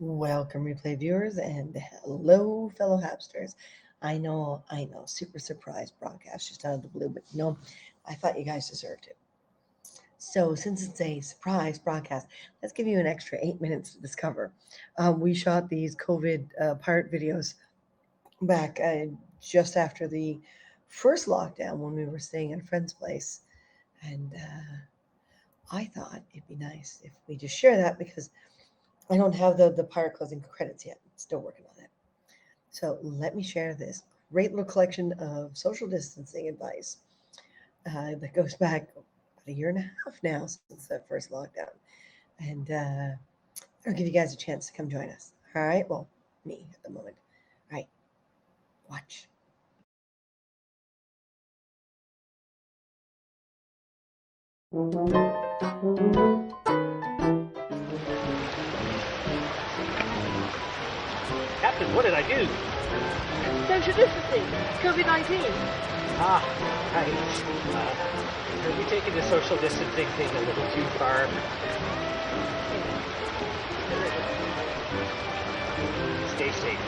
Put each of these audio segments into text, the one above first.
Welcome, replay viewers, and hello, fellow Hapsters. I know, super surprise broadcast just out of the blue, but I thought you guys deserved it. So, since it's a surprise broadcast, let's give you an extra 8 minutes to discover. We shot these COVID pirate videos back just after the first lockdown when we were staying at a friend's place, and I thought it'd be nice if we just share that because I don't have the pirate closing credits yet. Still working on it. So let me share this great little collection of social distancing advice that goes back about a year and a half now since that first lockdown. And I'll give you guys a chance to come join us. All right? Well, me at the moment. All right. Watch. Captain, what did I do? Social distancing, COVID-19. Are you taking the social distancing thing a little too far? Stay safe.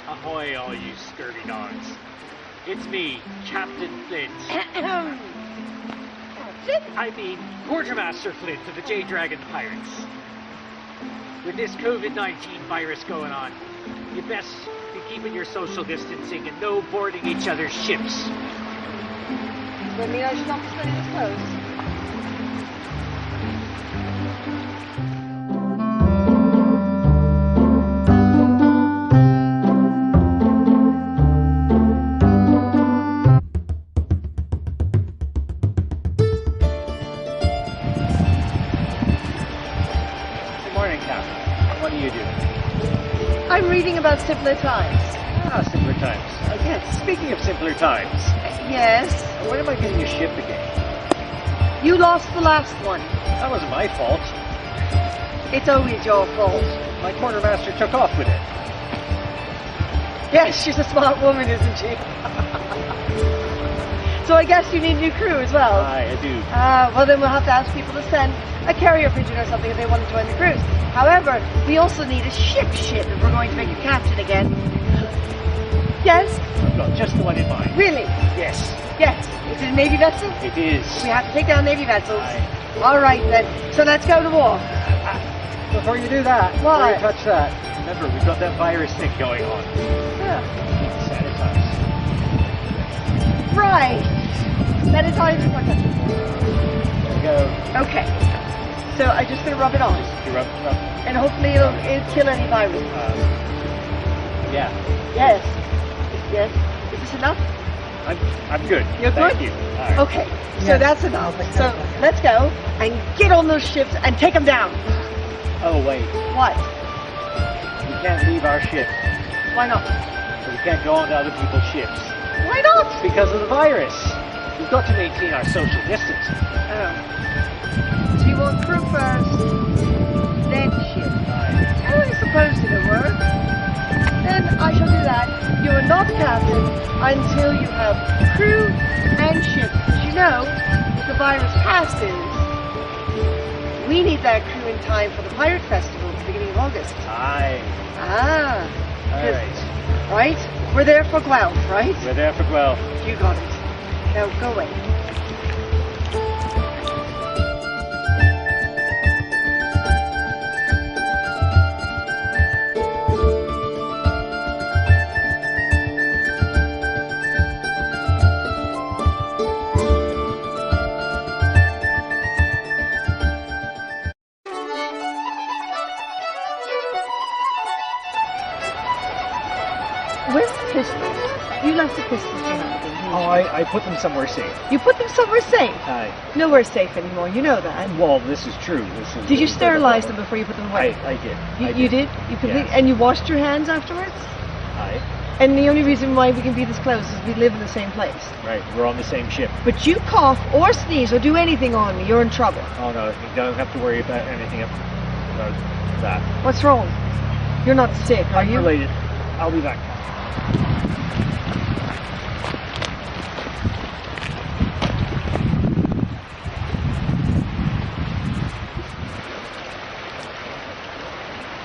Ahoy, all you scurvy dogs. It's me, Captain Flint. I mean, Quartermaster Flint of the Jade Dragon Pirates. With this COVID-19 virus going on, you best be keeping your social distancing and no boarding each other's ships. Does that mean I should not be spending this clothes? What are you doing? I'm reading about simpler times. Simpler times. Yes, speaking of simpler times. Yes? When am I getting your ship again? You lost the last one. That wasn't my fault. It's always your fault. My quartermaster took off with it. Yes, she's a smart woman, isn't she? So I guess you need new crew as well. Aye, I do. Well then we'll have to ask people to send a carrier pigeon or something if they want to join the cruise. However, we also need a ship if we're going to make you captain again. Yes? I've got just the one in mind. Really? Yes. Yes. Is it a Navy vessel? It is. We have to take down Navy vessels. Aye. All right then. So let's go to war. Before you do that, Why? before you touch that, remember we've got that virus thing going on. Yeah. Sanitize. Right. Sanitize is my country. There we go. Okay. So I'm just going to rub it on. You rub. And hopefully it'll kill any virus. Yeah. Yes. Yes. Is this enough? I'm good. You're Thank good? you. All right. Okay. So that's enough. So let's go and get on those ships and take them down. Oh wait, What? we can't leave our ship. Why not? We can't go onto other people's ships Why not? because of the virus. We've got to maintain our social distancing. Oh. So you want crew first, then ship. Aye. Oh, I suppose it'll work. Then I shall do that. You are not captain until you have crew and ship. Because you know, if the virus passes, we need that crew in time for the Pirate Festival at the beginning of August. Aye. Ah. All right. Right? We're there for Guelph, right? We're there for Guelph. You got it. Now go away. Where's the pistols? You left the pistols behind. didn't you? Oh, I put them somewhere safe. You put them somewhere safe. Aye. Nowhere safe anymore. You know that. Well, this is true. This is. Did you sterilize them before you put them away? I did. You did? You complete, Yes. and you washed your hands afterwards? Aye. And the only reason why we can be this close is we live in the same place. Right. We're on the same ship. But you cough or sneeze or do anything on me, you're in trouble. Oh no, you don't have to worry about anything about that. What's wrong? You're not sick, are you? Related. I'll be back.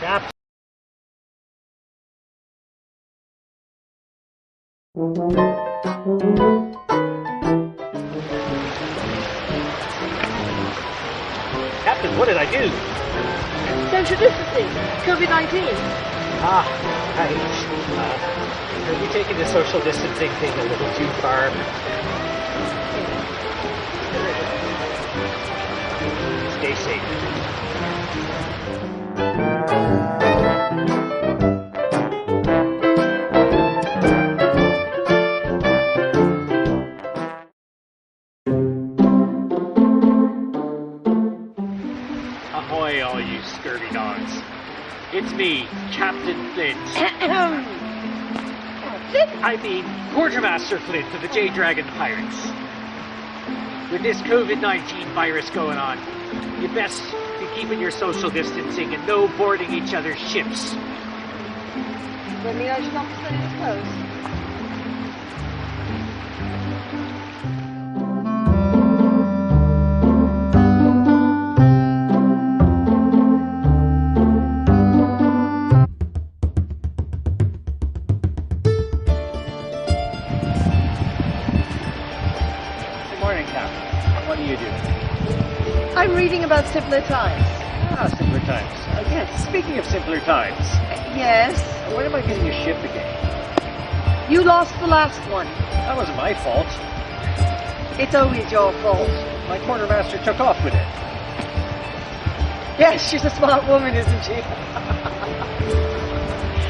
Cap. Captain, what did I do? Social distancing, COVID-19. Hi. Are you taking the social distancing thing a little too far? Stay safe. Ahoy, all you scurvy dogs. It's me, Captain Flint. I mean, Quartermaster Flint of the Jade Dragon Pirates. With this COVID-19 virus going on, you best be keeping your social distancing and no boarding each other's ships. Does that mean I should not be studying his clothes? Good morning, Captain. What do you do? I'm reading about simpler times. Simpler times. Yes. Speaking of simpler times, Yes. when am I getting a ship again? You lost the last one. That wasn't my fault. It's always your fault. My quartermaster took off with it. Yes, she's a smart woman, isn't she?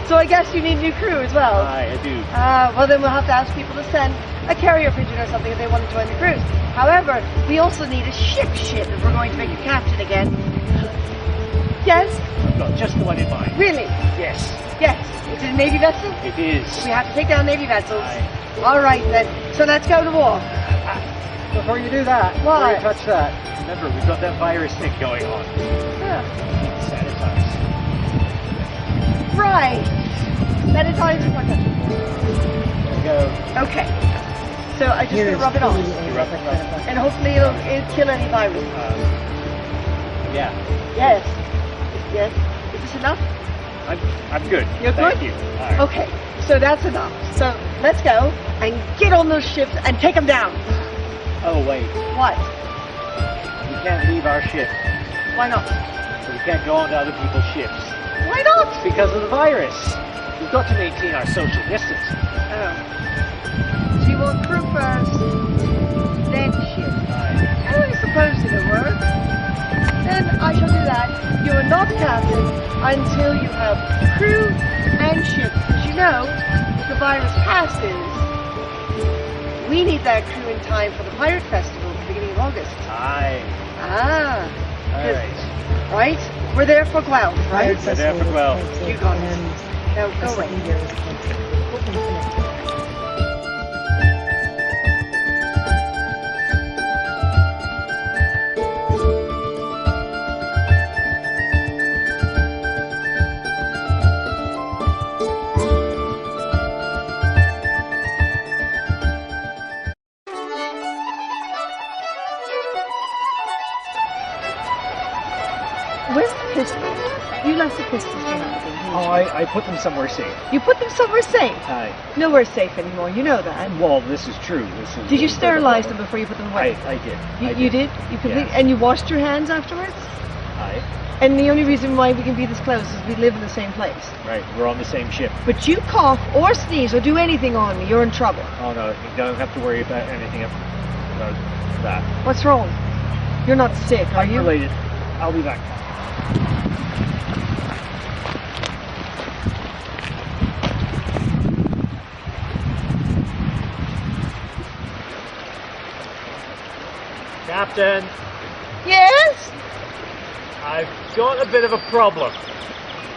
So I guess you need new crew as well. Aye, I do. Well, then we'll have to ask people to send a carrier pigeon or something if they want to join the cruise. However, we also need a ship if we're going to make a captain again. Yes? I've got just the one in mind. Really? Yes, Yes. Is it a Navy vessel? it is. We have to take down Navy vessels. Aye. All right, then. So let's go to war. Before you do that, What? before you touch that, remember, we've got that virus thing going on. Sanitize. Right. Sanitize your contact. There you go. Okay. So I just gonna rub it on. You rub it on. And hopefully it'll kill any virus. Yeah, Yes. Yes. Is this enough? I'm good. You're Thank good? you. All right. Okay. So that's enough. So let's go and get on those ships and take them down. Oh, wait. What? We can't leave our ship. Why not? So we can't go on to other people's ships. Why not? Because of the virus. We've got to maintain our social distancing. Oh. So you want crew first, then ship. Oh, I suppose it'll work. Then I shall do that. You are not captain until you have crew and ship. Because you know, if the virus passes, we need that crew in time for the Pirate Festival at the beginning of August. Aye. Ah. All right. Right? We're there for Guelph, right? We're there for Guelph. You got it. Now go away. Where's the pistol? You left the pistols behind. Oh, I put them somewhere safe. You put them somewhere safe. Aye. Nowhere safe anymore. You know that. Well, this is true. This is Did you sterilize them before you put them away? I did. You did? You completely, and you washed your hands afterwards? Aye. And the only reason why we can be this close is we live in the same place. Right, we're on the same ship. But you cough or sneeze or do anything on me, you're in trouble. Oh no, you don't have to worry about anything about that. What's wrong? You're not sick, are you? Related. I'll be back. Captain, Yes? I've got a bit of a problem.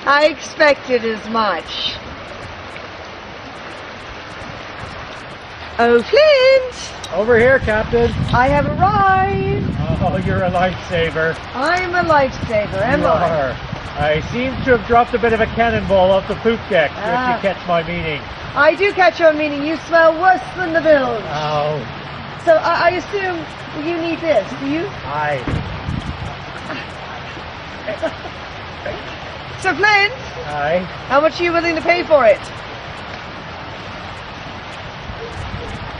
I expected as much. Oh, Flint! Over here, Captain. I have arrived. Oh, you're a lifesaver. I'm a lifesaver, am You I? are. I seem to have dropped a bit of a cannonball off the poop deck, Ah. if you catch my meaning. I do catch your meaning. You smell worse than the bilge. Oh, So I assume you need this, do you? aye. Sir Flint, Aye. how much are you willing to pay for it?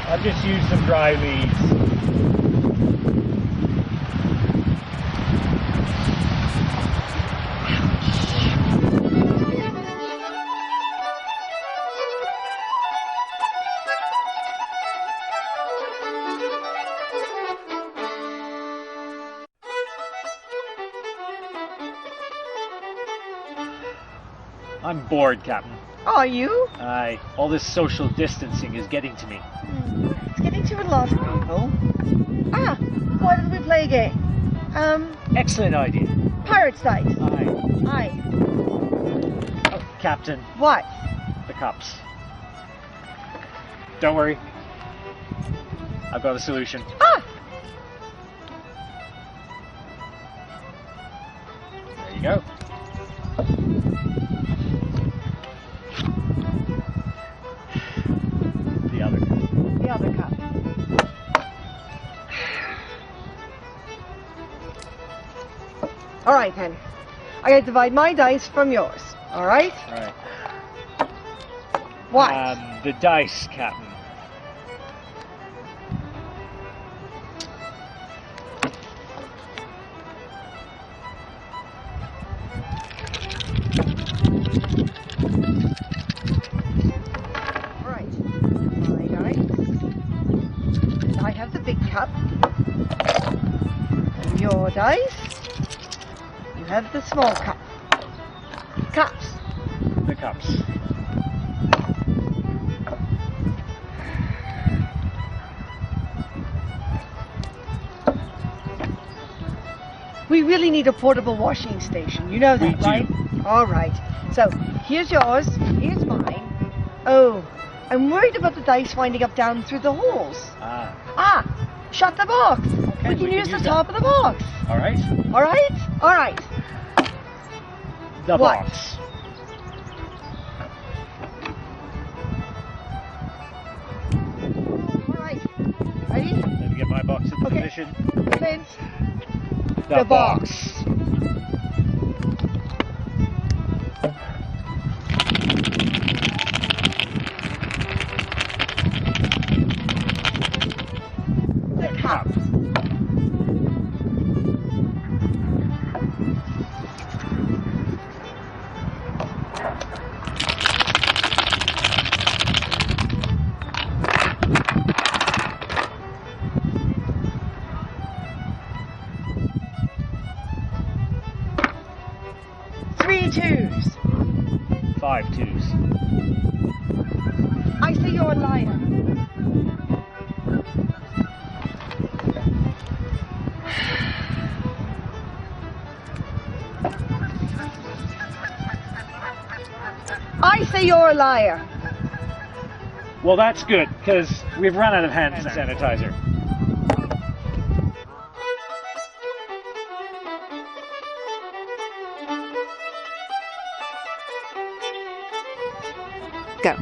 I'll just use some dry leaves. I'm bored, Captain. Are you? Aye. All this social distancing is getting to me. It's getting to a lot of people. Ah, why don't we play a game? Excellent idea. Pirate's Dice. Aye. Aye. Oh, Captain, What? the cups. Don't worry. I've got a solution. Ah! There you go. The other. The other cup. All right, then. I gotta divide my dice from yours. All right? Right. What? The dice, Captain. All right. My dice. I have the big cup. And your dice. You have the small cup. Cups. The cups. We really need a portable washing station. You know that, We do. right? All right. So here's yours. Here's mine. Oh, I'm worried about the dice winding up down through the holes. Ah. Ah, shut the box. Okay, we can we can use the use top of the box. All right. All right? All right. The What? box. All right. Ready? Let me get my box in Okay. position. Clint. The box. The cup. Three twos. 5 twos. I say you're a liar. I say you're a liar. Well, that's good, because we've run out of hand sanitizer. Go.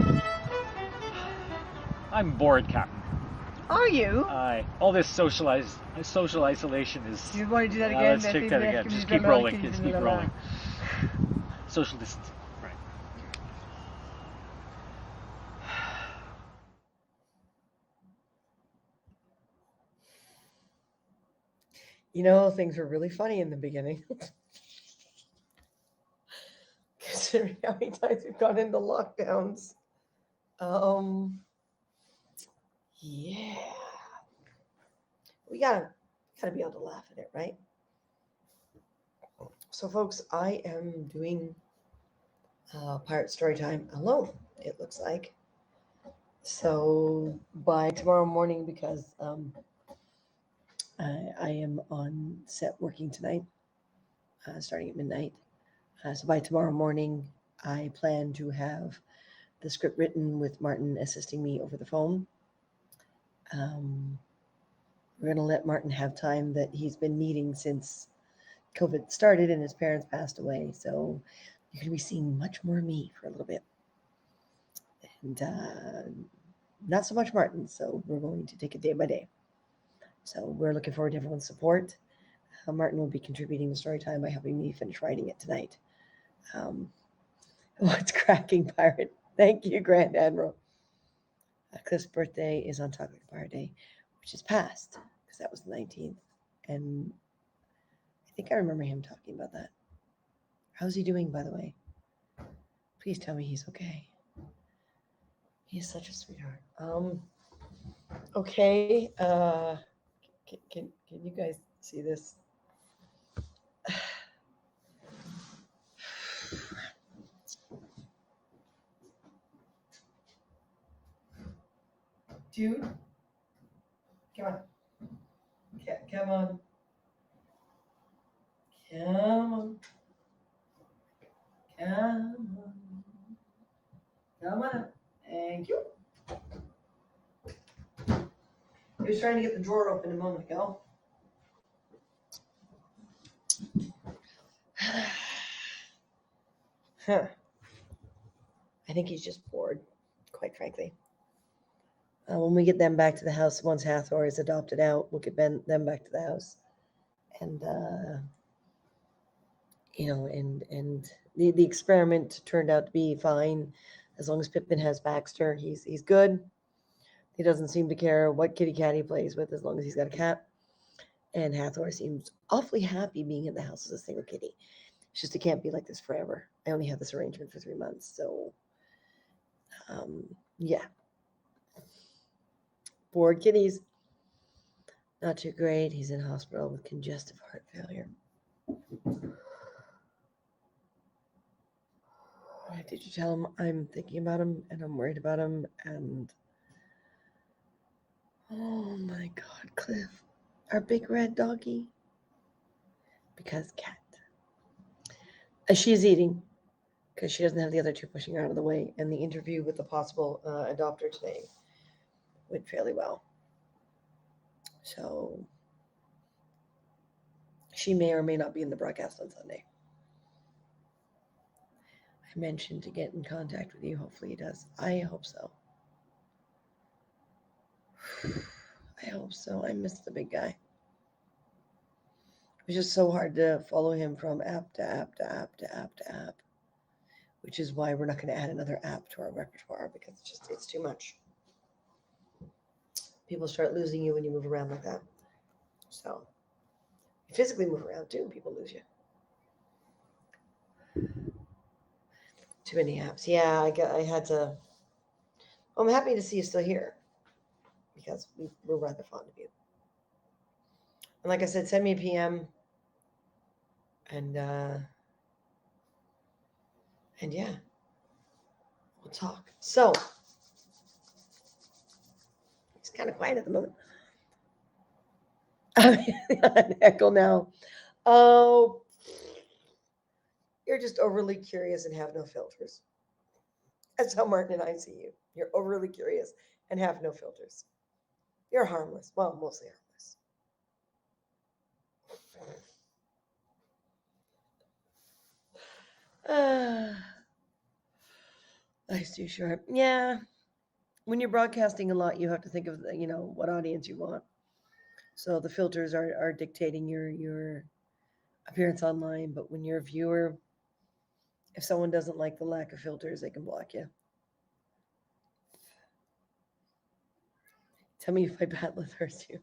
I'm bored, Captain. Are you? Aye. All this social isolation is... Do you want to do that Ah, again? let's take that again. Just keep rolling. Just keep rolling. Social distance. Right. You know, things were really funny in the beginning. Considering how many times we've gone into lockdowns. Yeah. We gotta be able to laugh at it, right? So folks, I am doing Pirate Storytime alone, it looks like. So by tomorrow morning, because I am on set working tonight, starting at midnight. So by tomorrow morning, I plan to have the script written with Martin assisting me over the phone. We're going to let Martin have time that he's been needing since COVID started and his parents passed away. So you're going to be seeing much more me for a little bit. And not so much Martin. So we're going to take it day by day. So we're looking forward to everyone's support. Martin will be contributing to story time by helping me finish writing it tonight. What's cracking, Pirate? Thank you, Grand Admiral. Cliff's birthday is on Chocolate Pirate Day, which is past because that was the 19th. And I think I remember him talking about that. How's he doing, by the way? Please tell me he's okay. He is such a sweetheart. Okay. Can you guys see this? Dude, come on. Come on. Come on. Come on. Come on. Thank you. He was trying to get the drawer open a moment ago. Huh. I think he's just bored, quite frankly. When we get them back to the house, once Hathor is adopted out, we'll get them back to the house. And, and the experiment turned out to be fine. As long as Pippin has Baxter, he's good. He doesn't seem to care what kitty cat he plays with as long as he's got a cat. And Hathor seems awfully happy being in the house as a single kitty. It's just it can't be like this forever. I only have this arrangement for 3 months. So, yeah. Bored kitties. Not too great. He's in hospital with congestive heart failure. Did you tell him I'm thinking about him and I'm worried about him? And oh my God, Cliff, our big red doggy. Because cat. She's eating because she doesn't have the other two pushing her out of the way. And the interview with the possible adopter today went fairly well. So she may or may not be in the broadcast on Sunday. I mentioned to get in contact with you. Hopefully he does. I hope so. I hope so. I miss the big guy. It was just so hard to follow him from app to app to app to app to app, which is why we're not going to add another app to our repertoire because it's too much. People start losing you when you move around like that. So you physically move around too, people lose you. Too many apps. Yeah, I had to. I'm happy to see you still here because we're rather fond of you. And like I said, send me a PM. And yeah, we'll talk. So it's kind of quiet at the moment. Echo now. Oh, you're just overly curious and have no filters. That's how Martin and I see you. You're overly curious and have no filters. You're harmless. Well, mostly harmless. Life's too short. Yeah. When you're broadcasting a lot, you have to think of what audience you want. So the filters are dictating your appearance online. But when you're a viewer, if someone doesn't like the lack of filters, they can block you. Tell me if my bat lip hurts you.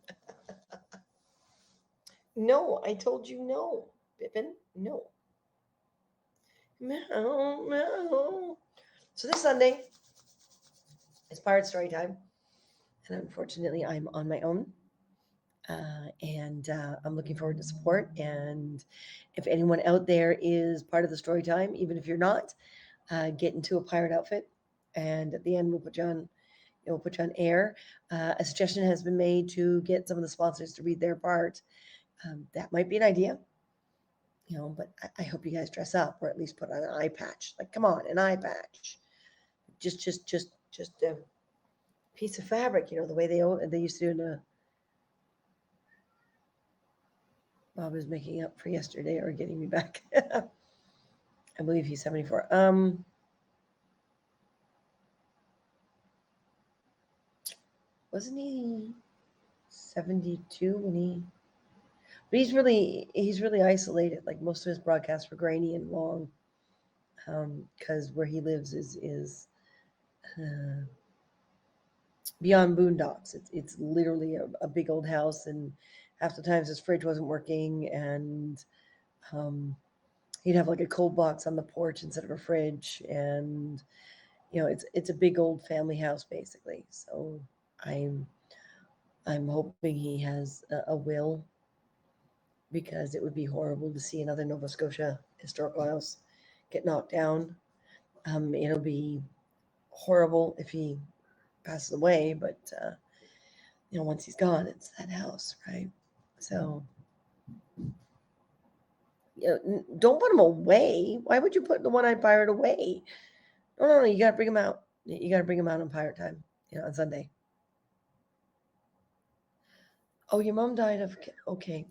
No, I told you no, Pippin. No. No. So this Sunday is Pirate Story Time. And unfortunately, I'm on my own. And I'm looking forward to support. And if anyone out there is part of the story time, even if you're not, get into a pirate outfit. And at the end, we'll put you on air. A suggestion has been made to get some of the sponsors to read their part. That might be an idea, but I hope you guys dress up or at least put on an eye patch. Like, come on, an eye patch. Just a piece of fabric, the way they used to do in Bob is making up for yesterday or getting me back. I believe he's 74. Wasn't he 72 when he? But he's really isolated. Like most of his broadcasts were grainy and long, because where he lives is beyond boondocks. It's literally a big old house, and half the times his fridge wasn't working, and he'd have like a cold box on the porch instead of a fridge, and it's a big old family house basically. So I'm hoping he has a will, because it would be horrible to see another Nova Scotia historical house get knocked down. It'll be horrible if he passes away, but once he's gone, it's that house, right? So don't put him away. Why would you put the one-eyed pirate away? No, you gotta bring him out. You gotta bring him out on pirate time, on Sunday. Oh, your mom died of, okay.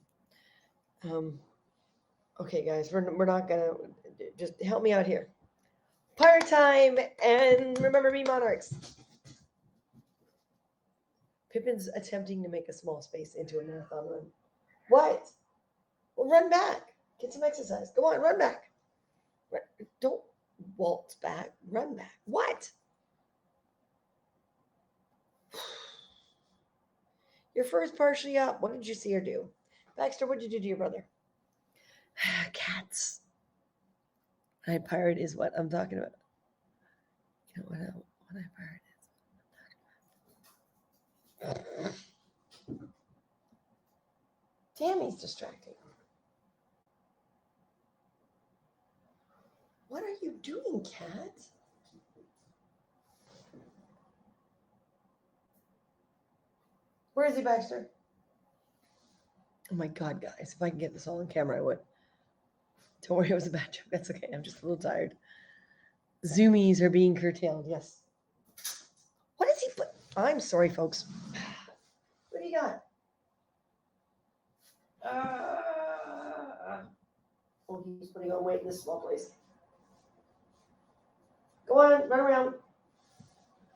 Okay, guys, we're not gonna, just help me out here. Pirate time, and remember me, Monarchs. Pippin's attempting to make a small space into a marathon run. What? Well, run back. Get some exercise. Go on, run back. Don't waltz back. Run back. What? Your fur is partially up. What did you see her do? Baxter, what did you do to your brother? Cats. My pirate is what I'm talking about. You know what I pirate is. Damn, he's distracting. What are you doing, cat? Where is he, Baxter? Oh my God, guys. If I can get this all on camera, I would. Don't worry, it was a bad joke. That's okay. I'm just a little tired. Zoomies are being curtailed. Yes. What is he put? I'm sorry, folks. What do you got? Oh, he's putting on weight in this small place. Go on, run around.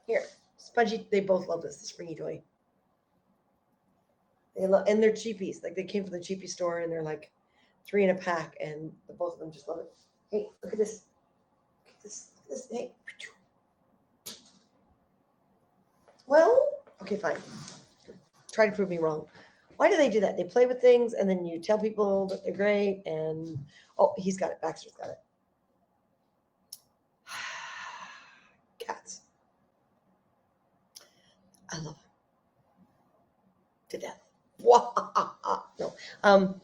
Here, Spongy. They both love this. The springy toy. They love, and they're cheapies. Like they came from the cheapie store, and they're like 3 in a pack, and the both of them just love it. Hey, look at this. Look at this. Look at this. Hey. Well, okay, fine. Try to prove me wrong. Why do they do that? They play with things, and then you tell people that they're great, and oh, he's got it. Baxter's got it. Cats. I love them to death. No.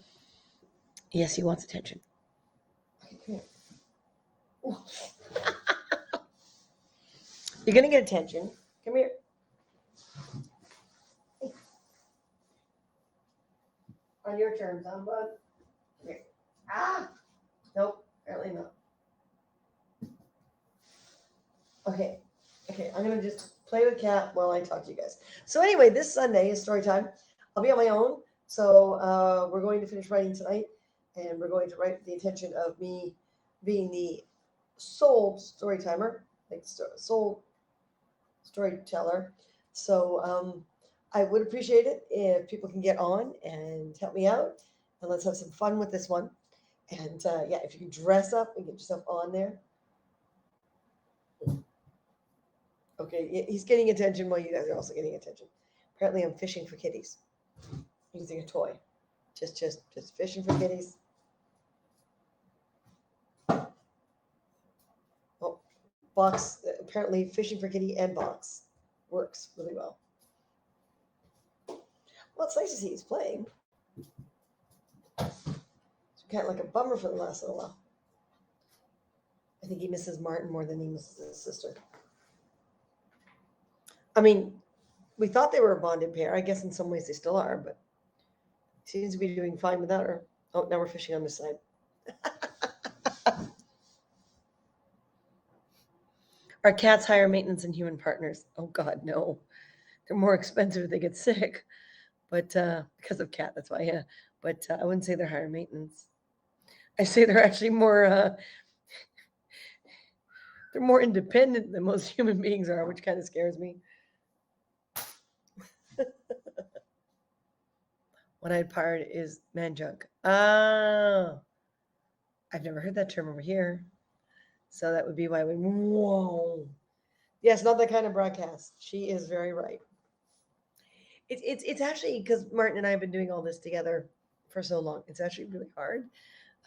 Yes, he wants attention. Okay, come here. You're gonna get attention. Come here. Hey. On your terms, bud. Come here. Ah! Nope, apparently not. Okay, I'm gonna just play with Cat while I talk to you guys. So anyway, this Sunday is story time. I'll be on my own. So we're going to finish writing tonight, and we're going to write with the intention of me being the sole story timer, like sole storyteller. So I would appreciate it if people can get on and help me out, and let's have some fun with this one. And yeah, if you can dress up and get yourself on there. Okay, he's getting attention while you guys are also getting attention. Apparently, I'm fishing for kitties using a toy. Just fishing for kitties. Oh, box. Apparently, fishing for kitty and box works really well. Well, it's nice to see he's playing. It's kind of like a bummer for the last little while. I think he misses Martin more than he misses his sister. I mean, we thought they were a bonded pair. I guess in some ways they still are, but he seems to be doing fine without her. Oh, now we're fishing on this side. Are cats higher maintenance than human partners? Oh, God, no. They're more expensive if they get sick. But because of Cat, that's why, yeah. but I wouldn't say they're higher maintenance. I say they're actually more they're more independent than most human beings are, which kind of scares me. One-eyed pirate is man junk. Oh, I've never heard that term over here. So that would be why we. Whoa. Yes, not that kind of broadcast. She is very right. It's actually because Martin and I have been doing all this together for so long. It's actually really hard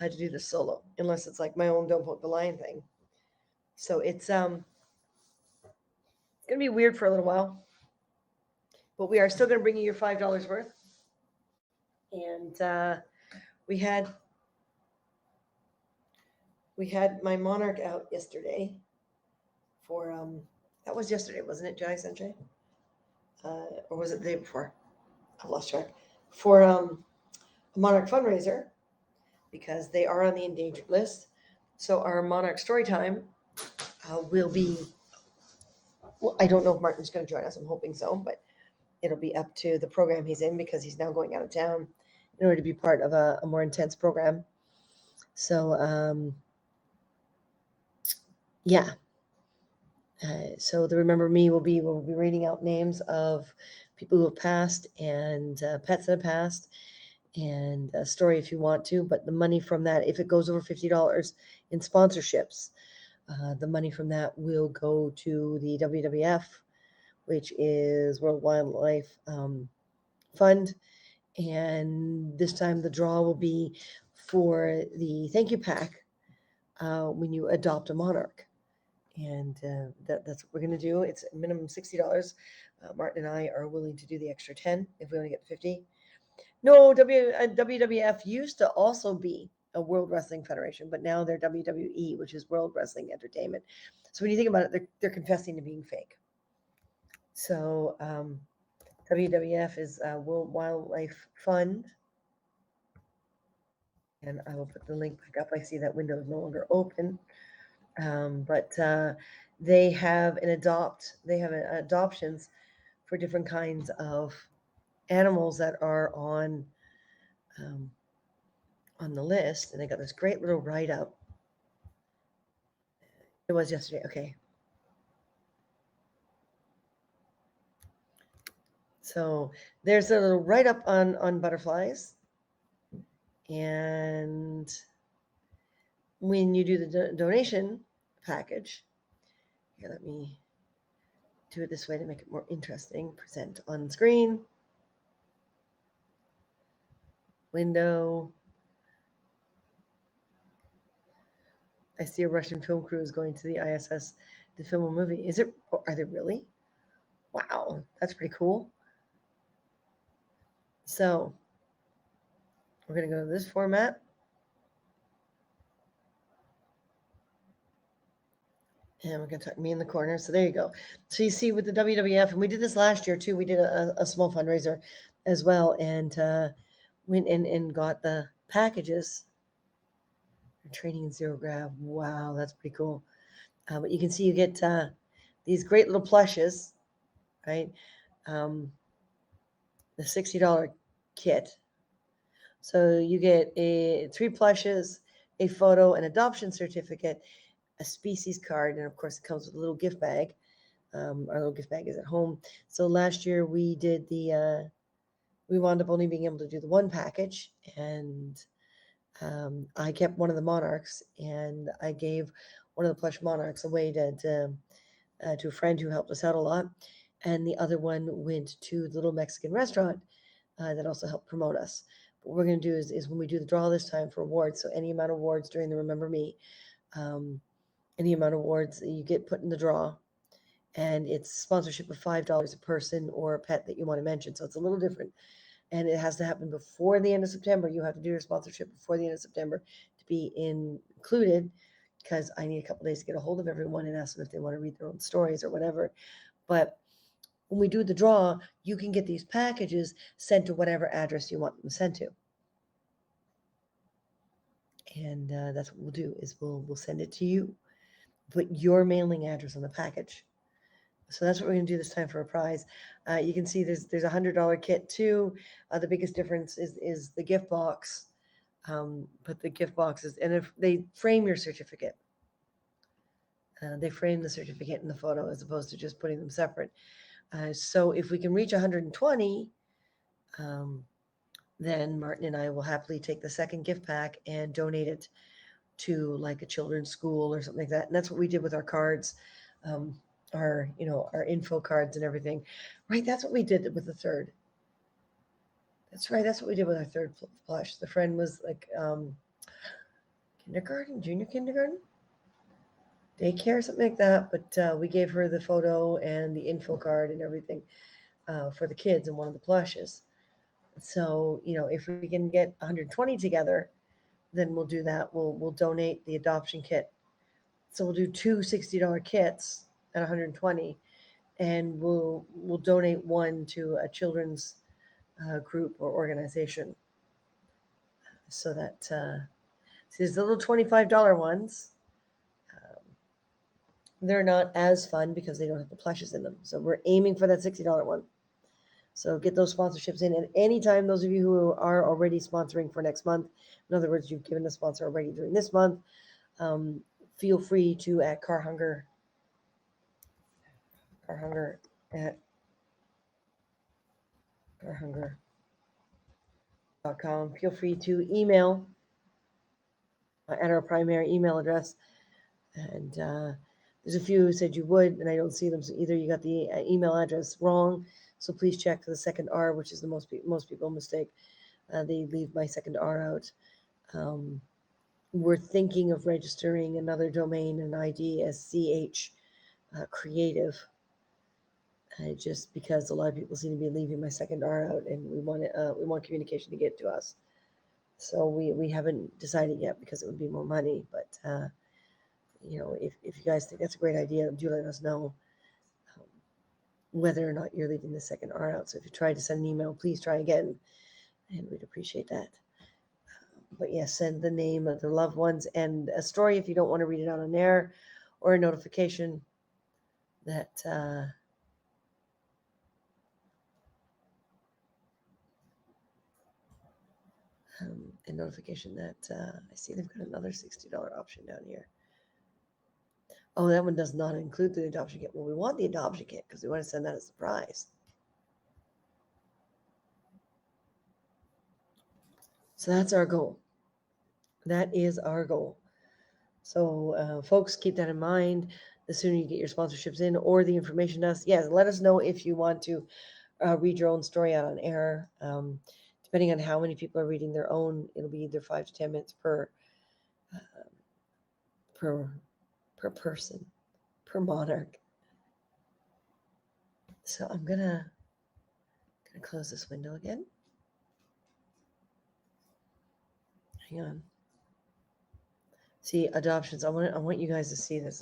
to do this solo, unless it's like my own "Don't Poke the Lion" thing. So it's gonna be weird for a little while, but we are still gonna bring you your $5 worth. And we had my Monarch out yesterday for that was yesterday, wasn't it, Jai Sanjay? Or was it the day before? I've lost track. For a Monarch fundraiser, because they are on the endangered list. So our Monarch story time will be. Well, I don't know if Martin's going to join us. I'm hoping so, but it'll be up to the program he's in because he's now going out of town in order to be part of a more intense program. So yeah. So the Remember Me we'll be reading out names of people who have passed and pets that have passed, and a story if you want to. But the money from that, if it goes over $50 in sponsorships, the money from that will go to the WWF, which is World Wildlife Fund. And this time the draw will be for the thank you pack when you adopt a monarch. And that's what we're going to do. It's a minimum $60. Martin and I are willing to do the extra 10 if we only get 50. No, WWF used to also be a World Wrestling Federation, but now they're WWE, which is World Wrestling Entertainment. So when you think about it, they're confessing to being fake. So WWF is World Wildlife Fund. And I will put the link back up. I see that window is no longer open. But they have adoptions for different kinds of animals that are on the list, and they got this great little write-up. It was yesterday. Okay. So there's a little write-up on butterflies, and when you do the donation package, here, let me do it this way to make it more interesting. Present on screen. Window. I see a Russian film crew is going to the ISS to film a movie. Is it? Are they really? Wow, that's pretty cool. So we're going to go to this format. And we're going to tuck me in the corner. So there you go. So you see with the WWF, and we did this last year too. We did a small fundraiser as well, and went in and got the packages. Training in zero grab. Wow, that's pretty cool. But you can see you get these great little plushes, right? The $60 kit. So you get 3 plushes, a photo, an adoption certificate, a species card, and of course it comes with a little gift bag. Our little gift bag is at home. So last year we did we wound up only being able to do the one package, and I kept one of the monarchs, and I gave one of the plush monarchs away to a friend who helped us out a lot, and the other one went to the little Mexican restaurant that also helped promote us. But what we're going to do is when we do the draw this time for awards, so any amount of awards during the Remember Me, any amount of awards you get put in the draw, and it's sponsorship of $5 a person or a pet that you want to mention. So it's a little different. And it has to happen before the end of September. You have to do your sponsorship before the end of September to be included, because I need a couple days to get a hold of everyone and ask them if they want to read their own stories or whatever. But when we do the draw, you can get these packages sent to whatever address you want them sent to. And that's what we'll do is we'll send it to you. Put your mailing address on the package. So that's what we're going to do this time for a prize. You can see there's a $100 kit too. The biggest difference is the gift box. But the gift boxes, and if they frame your certificate, they frame the certificate in the photo as opposed to just putting them separate. So if we can reach 120, then Martin and I will happily take the second gift pack and donate it to like a children's school or something like that. And that's what we did with our cards, our info cards and everything. Right, that's what we did with the third. That's right, that's what we did with our third plush. The friend was like kindergarten, junior kindergarten, daycare, something like that. But we gave her the photo and the info card and everything for the kids and one of the plushes. So, if we can get 120 together, then we'll do that. We'll donate the adoption kit. So we'll do two $60 kits at 120, and we'll donate one to a children's group or organization. So that see, there's the little $25 ones. They're not as fun because they don't have the plushes in them. So we're aiming for that $60 one. So get those sponsorships in. And anytime those of you who are already sponsoring for next month, in other words, you've given a sponsor already during this month, feel free to at Car Hunger at carhunger.com. Feel free to email at our primary email address. And there's a few who said you would, and I don't see them. So either you got the email address wrong, so please check for the second R, which is the most people mistake. They leave my second R out. We're thinking of registering another domain and ID as CH Creative, just because a lot of people seem to be leaving my second R out, and we want communication to get to us. So we haven't decided yet because it would be more money, but if you guys think that's a great idea, do let us know whether or not you're leaving the second R out. So if you try to send an email, please try again, and we'd appreciate that. But yes, send the name of the loved ones and a story if you don't want to read it out on air, or a notification that I see they've got another $60 option down here. Oh, that one does not include the adoption kit. Well, we want the adoption kit because we want to send that as a surprise. So that's our goal. That is our goal. So, folks, keep that in mind. The sooner you get your sponsorships in or the information to us, yes, let us know if you want to read your own story out on air. Depending on how many people are reading their own, it'll be either 5 to 10 minutes per person, per monarch. So I'm gonna close this window again. Hang on. See, adoptions. I want you guys to see this.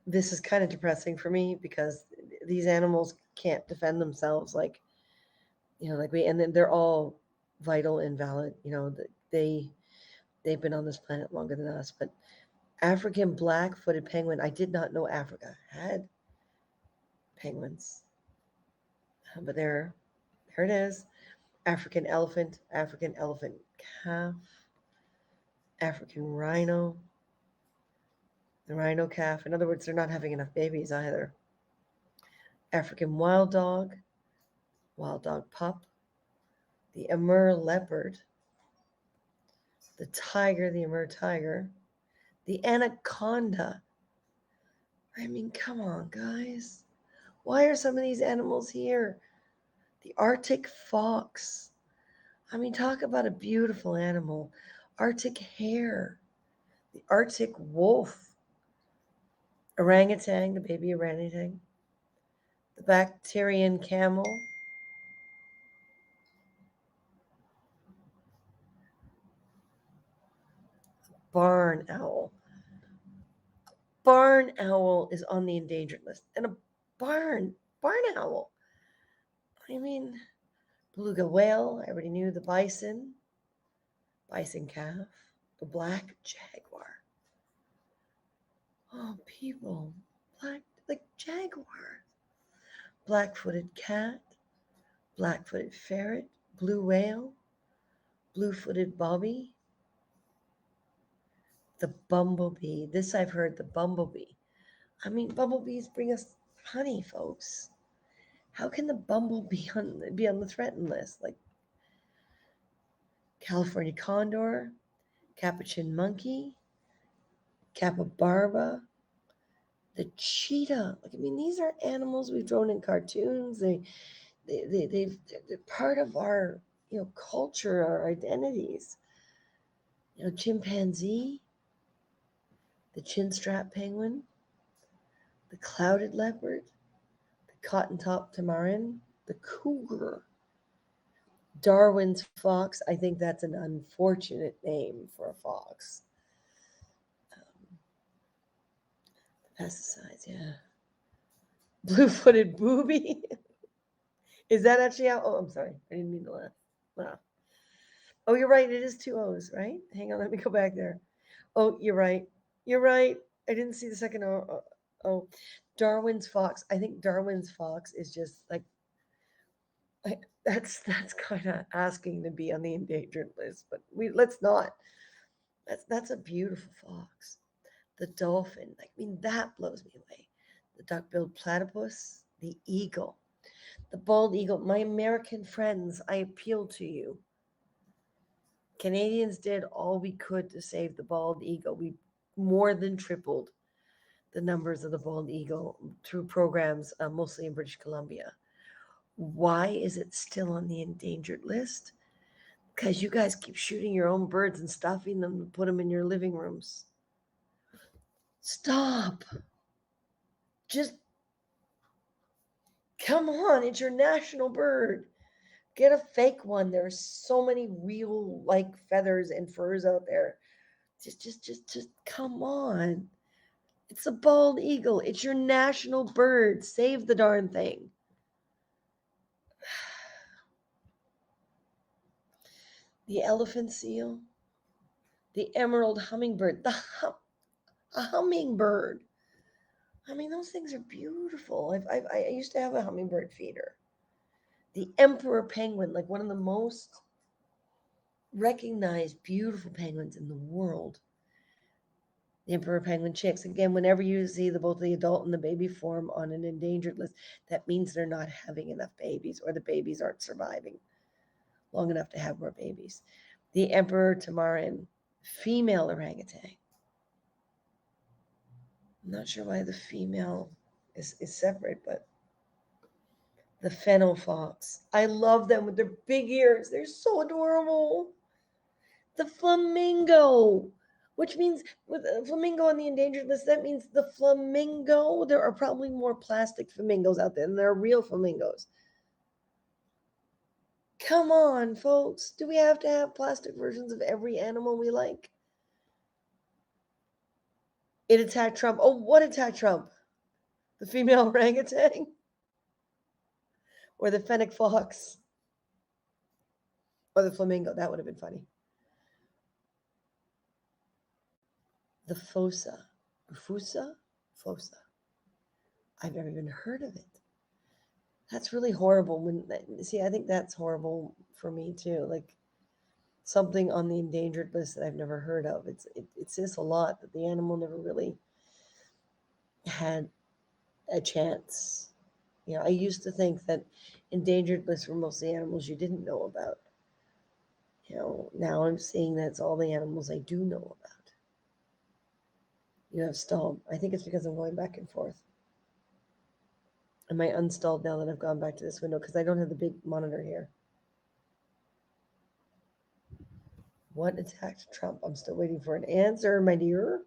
This is kind of depressing for me because these animals can't defend themselves like we, and then they're all vital and valid. They've been on this planet longer than us. But African black-footed penguin. I did not know Africa had penguins. But there it is. African elephant calf, African rhino, the rhino calf. In other words, they're not having enough babies either. African wild dog pup, the Amur leopard, the tiger, the Amur tiger, the anaconda. I mean, come on, guys. Why are some of these animals here? The Arctic fox. I mean, talk about a beautiful animal. Arctic hare, the Arctic wolf, orangutan, the baby orangutan, the Bactrian camel, barn owl. Barn owl is on the endangered list, and a barn owl. I mean, beluga whale. I already knew the bison calf, the black jaguar. Oh, people, like jaguar. Black-footed cat, black-footed ferret, blue whale, blue-footed bobby, the bumblebee. This I've heard, the bumblebee. I mean, bumblebees bring us honey, folks. How can the bumblebee be on the threatened list? Like California condor, capuchin monkey, capybara, the cheetah. Like, I mean, these are animals we've drawn in cartoons. They're part of our, culture, our identities. Chimpanzee, the chinstrap penguin, the clouded leopard, the cotton-top tamarin, the cougar, Darwin's fox. I think that's an unfortunate name for a fox. Pesticides, yeah. Blue-footed booby. Is that actually how? Oh, I'm sorry. I didn't mean to laugh. Wow. Oh, you're right. It is 2 O's, right? Hang on. Let me go back there. Oh, you're right. You're right. I didn't see the second O. Oh, Darwin's fox. I think Darwin's fox is just like that's kind of asking to be on the endangered list, but let's not. That's a beautiful fox. The dolphin. I mean, that blows me away. The duck-billed platypus, the eagle, the bald eagle. My American friends, I appeal to you. Canadians did all we could to save the bald eagle. We more than tripled the numbers of the bald eagle through programs, mostly in British Columbia. Why is it still on the endangered list? Because you guys keep shooting your own birds and stuffing them to put them in your living rooms. Stop. Just come on. It's your national bird. Get a fake one. There are so many real like feathers and furs out there. Just come on. It's a bald eagle. It's your national bird. Save the darn thing. The elephant seal, the emerald hummingbird, a hummingbird. I mean, those things are beautiful. I used to have a hummingbird feeder. The emperor penguin, like one of the most recognized beautiful penguins in the world. The emperor penguin chicks. Again, whenever you see both the adult and the baby form on an endangered list, that means they're not having enough babies or the babies aren't surviving long enough to have more babies. The emperor tamarin, female orangutan. I'm not sure why the female is separate, but the fennel fox. I love them with their big ears. They're so adorable. The flamingo, which means with a flamingo on the endangered list, that means the flamingo, there are probably more plastic flamingos out there than there are real flamingos. Come on, folks. Do we have to have plastic versions of every animal we like? It attacked Trump. Oh, what attacked Trump? The female orangutan? Or the fennec fox? Or the flamingo? That would have been funny. The fossa. Fossa? Fossa. I've never even heard of it. That's really horrible. I think that's horrible for me too. Like something on the endangered list that I've never heard of. It says a lot that the animal never really had a chance. I used to think that endangered lists were mostly animals you didn't know about. Now I'm seeing that's all the animals I do know about. I've stalled. I think it's because I'm going back and forth. Am I unstalled now that I've gone back to this window? Because I don't have the big monitor here. What attacked Trump? I'm still waiting for an answer, my dear.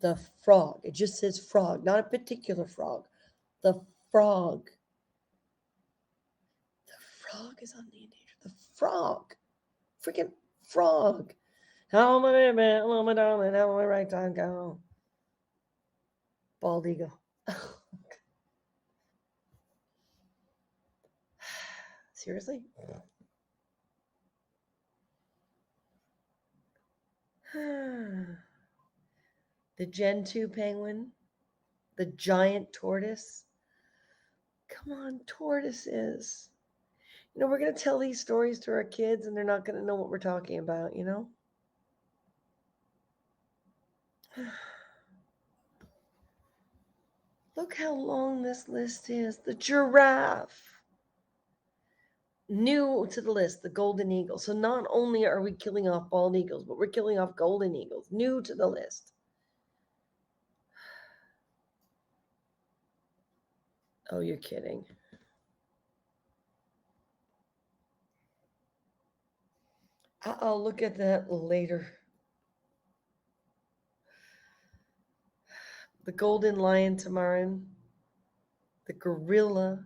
The frog. It just says frog, not a particular frog. The frog. The frog is on the endangered. The frog. Freaking frog. How my baby, hello my darling, how my right time go? Bald eagle. Seriously? The Gen 2 penguin, The giant tortoise. Come on, tortoises. We're going to tell these stories to our kids and they're not going to know what we're talking about, Look how long this list is. The giraffe. New to the list, the golden eagle. So not only are we killing off bald eagles, but we're killing off golden eagles. New to the list. Oh, you're kidding. I'll look at that later. The golden lion tamarin, the gorilla,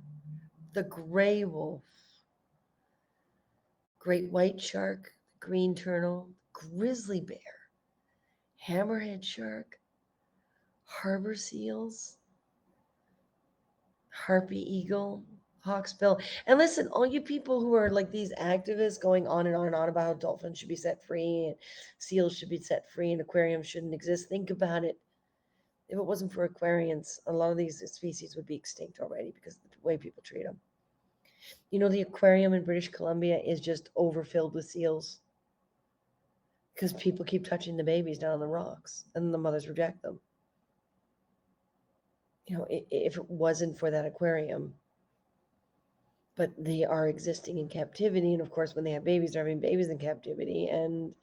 the gray wolf, great white shark, green turtle, grizzly bear, hammerhead shark, harbor seals, harpy eagle, hawksbill. And listen, all you people who are like these activists going on and on and on about how dolphins should be set free and seals should be set free and aquariums shouldn't exist, think about it. If it wasn't for aquariums, a lot of these species would be extinct already because of the way people treat them. The aquarium in British Columbia is just overfilled with seals because people keep touching the babies down on the rocks and the mothers reject them. If it wasn't for that aquarium, but they are existing in captivity. And of course, when they have babies, they're having babies in captivity, and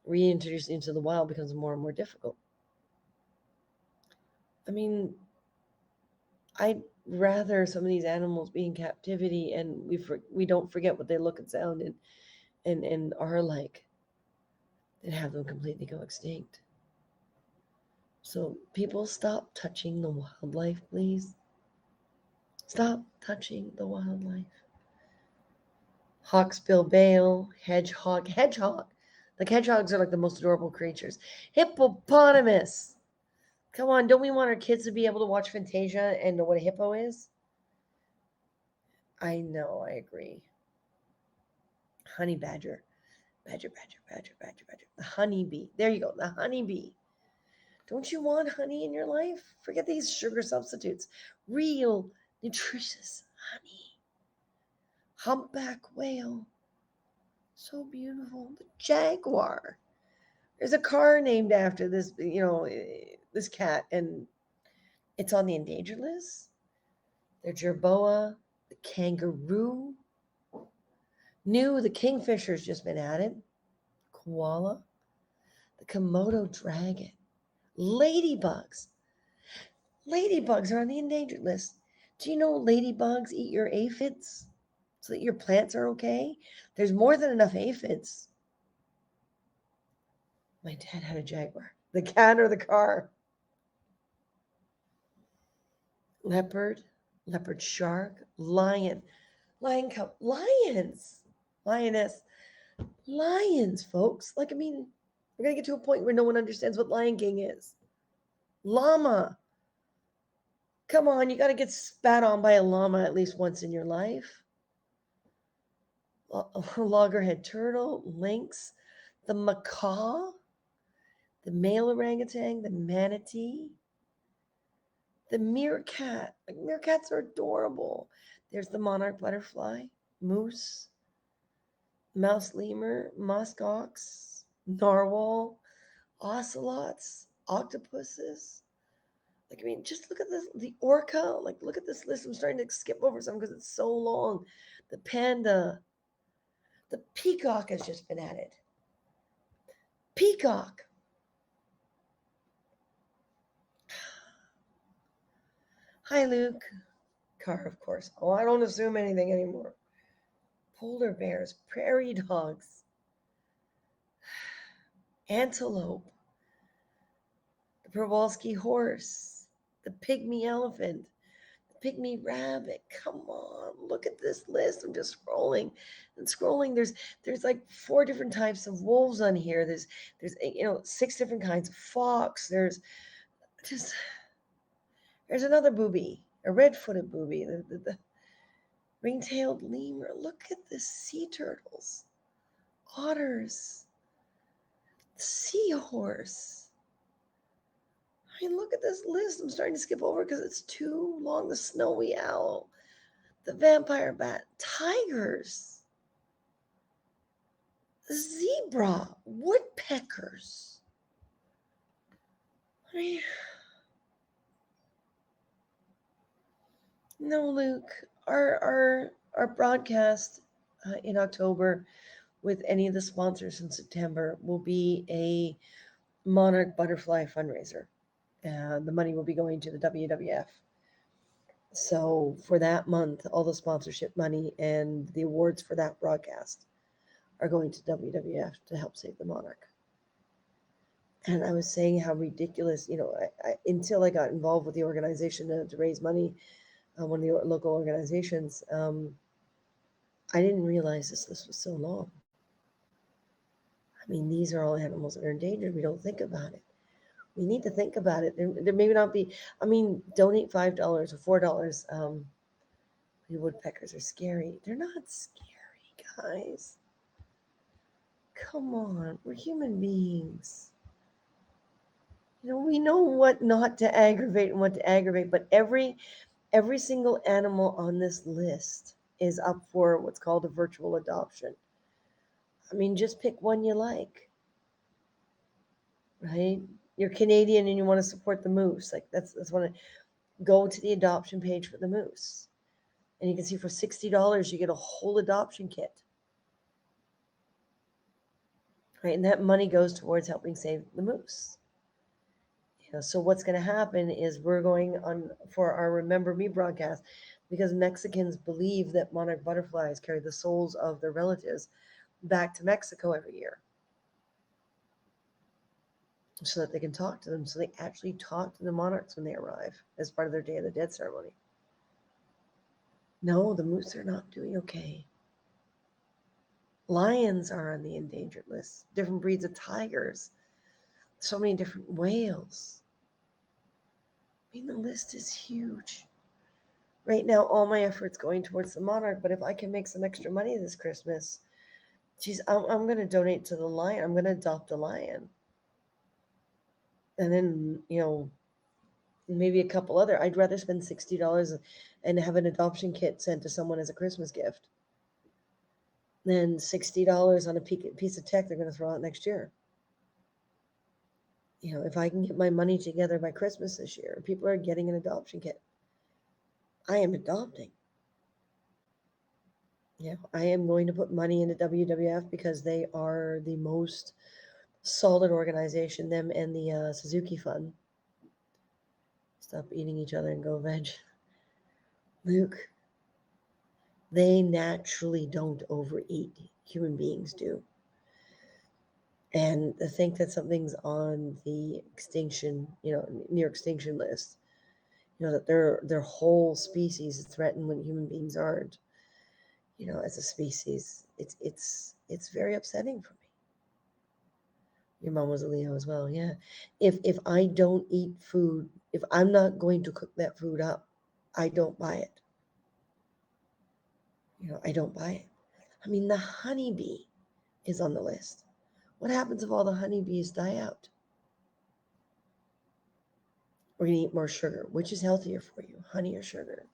reintroducing into the wild becomes more and more difficult. I mean, I'd rather some of these animals be in captivity and we don't forget what they look and sound and are like than have them completely go extinct. So people, stop touching the wildlife, please. Stop touching the wildlife. Hawksbill bale, hedgehog. Like hedgehogs are like the most adorable creatures. Hippopotamus. Come on, don't we want our kids to be able to watch Fantasia and know what a hippo is? I know, I agree. Honey badger. Badger. The honeybee. There you go, the honeybee. Don't you want honey in your life? Forget these sugar substitutes. Real, nutritious honey. Humpback whale. So beautiful. The jaguar. There's a car named after this, this cat, and it's on the endangered list. The jerboa, the kangaroo. New, the kingfisher's just been added. Koala, the Komodo dragon. Ladybugs. Ladybugs are on the endangered list. Do you know ladybugs eat your aphids so that your plants are okay? There's more than enough aphids. My dad had a jaguar. The cat or the car? Leopard, leopard shark, lion cub, lions, lioness, lions, folks. We're going to get to a point where no one understands what Lion King is. Llama. Come on, you got to get spat on by a llama at least once in your life. Loggerhead turtle, lynx, the macaw, the male orangutan, the manatee, the meerkat. Meerkats are adorable. There's the monarch butterfly, moose, mouse lemur, musk ox, narwhal, ocelots, octopuses. Just look at this, the orca. Look at this list. I'm starting to skip over some because it's so long. The panda, the peacock has just been added. Peacock. Hi, Luke. Car, of course. Oh, I don't assume anything anymore. Polar bears, prairie dogs, antelope, the Przewalski horse, the pygmy elephant, the pygmy rabbit. Come on, look at this list. I'm just scrolling and scrolling. There's like 4 different types of wolves on here. There's 6 different kinds of fox. There's another booby, a red-footed booby, the ring-tailed lemur. Look at the sea turtles, otters, seahorse. I mean, look at this list. I'm starting to skip over because it's too long. The snowy owl, the vampire bat, tigers, zebra, woodpeckers. I mean, no, Luke. Our broadcast in October with any of the sponsors in September will be a Monarch Butterfly fundraiser. The money will be going to the WWF. So for that month, all the sponsorship money and the awards for that broadcast are going to WWF to help save the Monarch. And I was saying how ridiculous, until I got involved with the organization to raise money, one of the local organizations, I didn't realize this list was so long. I mean, these are all animals that are endangered. We don't think about it. We need to think about it. There may not be, donate $5 or $4. The woodpeckers are scary. They're not scary, guys. Come on, we're human beings. We know what not to aggravate and what to aggravate, but every single animal on this list is up for what's called a virtual adoption. Just pick one you like, right? You're Canadian and you want to support the moose. Like that's one. Go to the adoption page for the moose, and you can see for $60 you get a whole adoption kit, right? And that money goes towards helping save the moose. So what's going to happen is we're going on for our Remember Me broadcast, because Mexicans believe that monarch butterflies carry the souls of their relatives back to Mexico every year so that they can talk to them. So they actually talk to the monarchs when they arrive as part of their Day of the Dead ceremony. No, the moose are not doing okay. Lions are on the endangered list. Different breeds of tigers. So many different whales. The list is huge. Right now, all my effort's going towards the monarch, but if I can make some extra money this Christmas, geez, I'm going to donate to the lion. I'm going to adopt a lion. And then, maybe a couple other. I'd rather spend $60 and have an adoption kit sent to someone as a Christmas gift than $60 on a piece of tech they're going to throw out next year. If I can get my money together by Christmas this year, people are getting an adoption kit. I am adopting. I am going to put money into WWF because they are the most solid organization, them and the Suzuki Fund. Stop eating each other and go veg. Luke, they naturally don't overeat. Human beings do. And to think that something's on the extinction, near extinction list, that their whole species is threatened when human beings aren't, as a species, it's very upsetting for me. Your mom was a Leo as well, yeah. If I don't eat food, if I'm not going to cook that food up, I don't buy it. I don't buy it. The honeybee is on the list. What happens if all the honeybees die out? We're going to eat more sugar. Which is healthier for you, honey or sugar?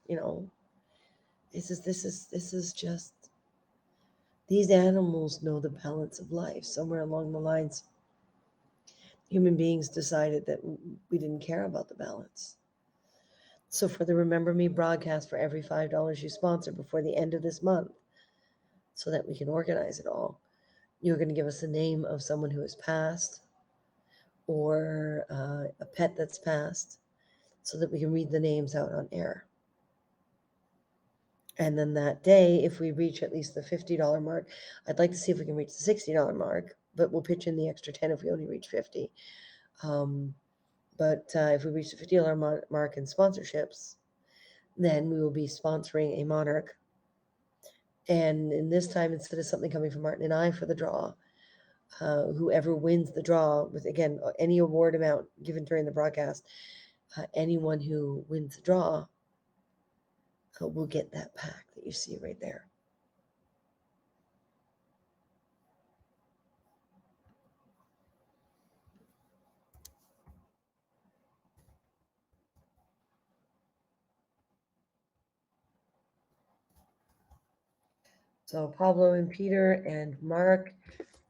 This is just, these animals know the balance of life. Somewhere along the lines, human beings decided that we didn't care about the balance. So for the Remember Me broadcast, for every $5 you sponsor before the end of this month, so that we can organize it all, you're going to give us the name of someone who has passed or a pet that's passed, so that we can read the names out on air. And then that day, if we reach at least the $50 mark, I'd like to see if we can reach the $60 mark, but we'll pitch in the extra 10 if we only reach 50. But if we reach the $50 mark in sponsorships, then we will be sponsoring a monarch. And in this time, instead of something coming from Martin and I for the draw, whoever wins the draw with, again, any award amount given during the broadcast, anyone who wins the draw will get that pack that you see right there. So Pablo and Peter and Mark,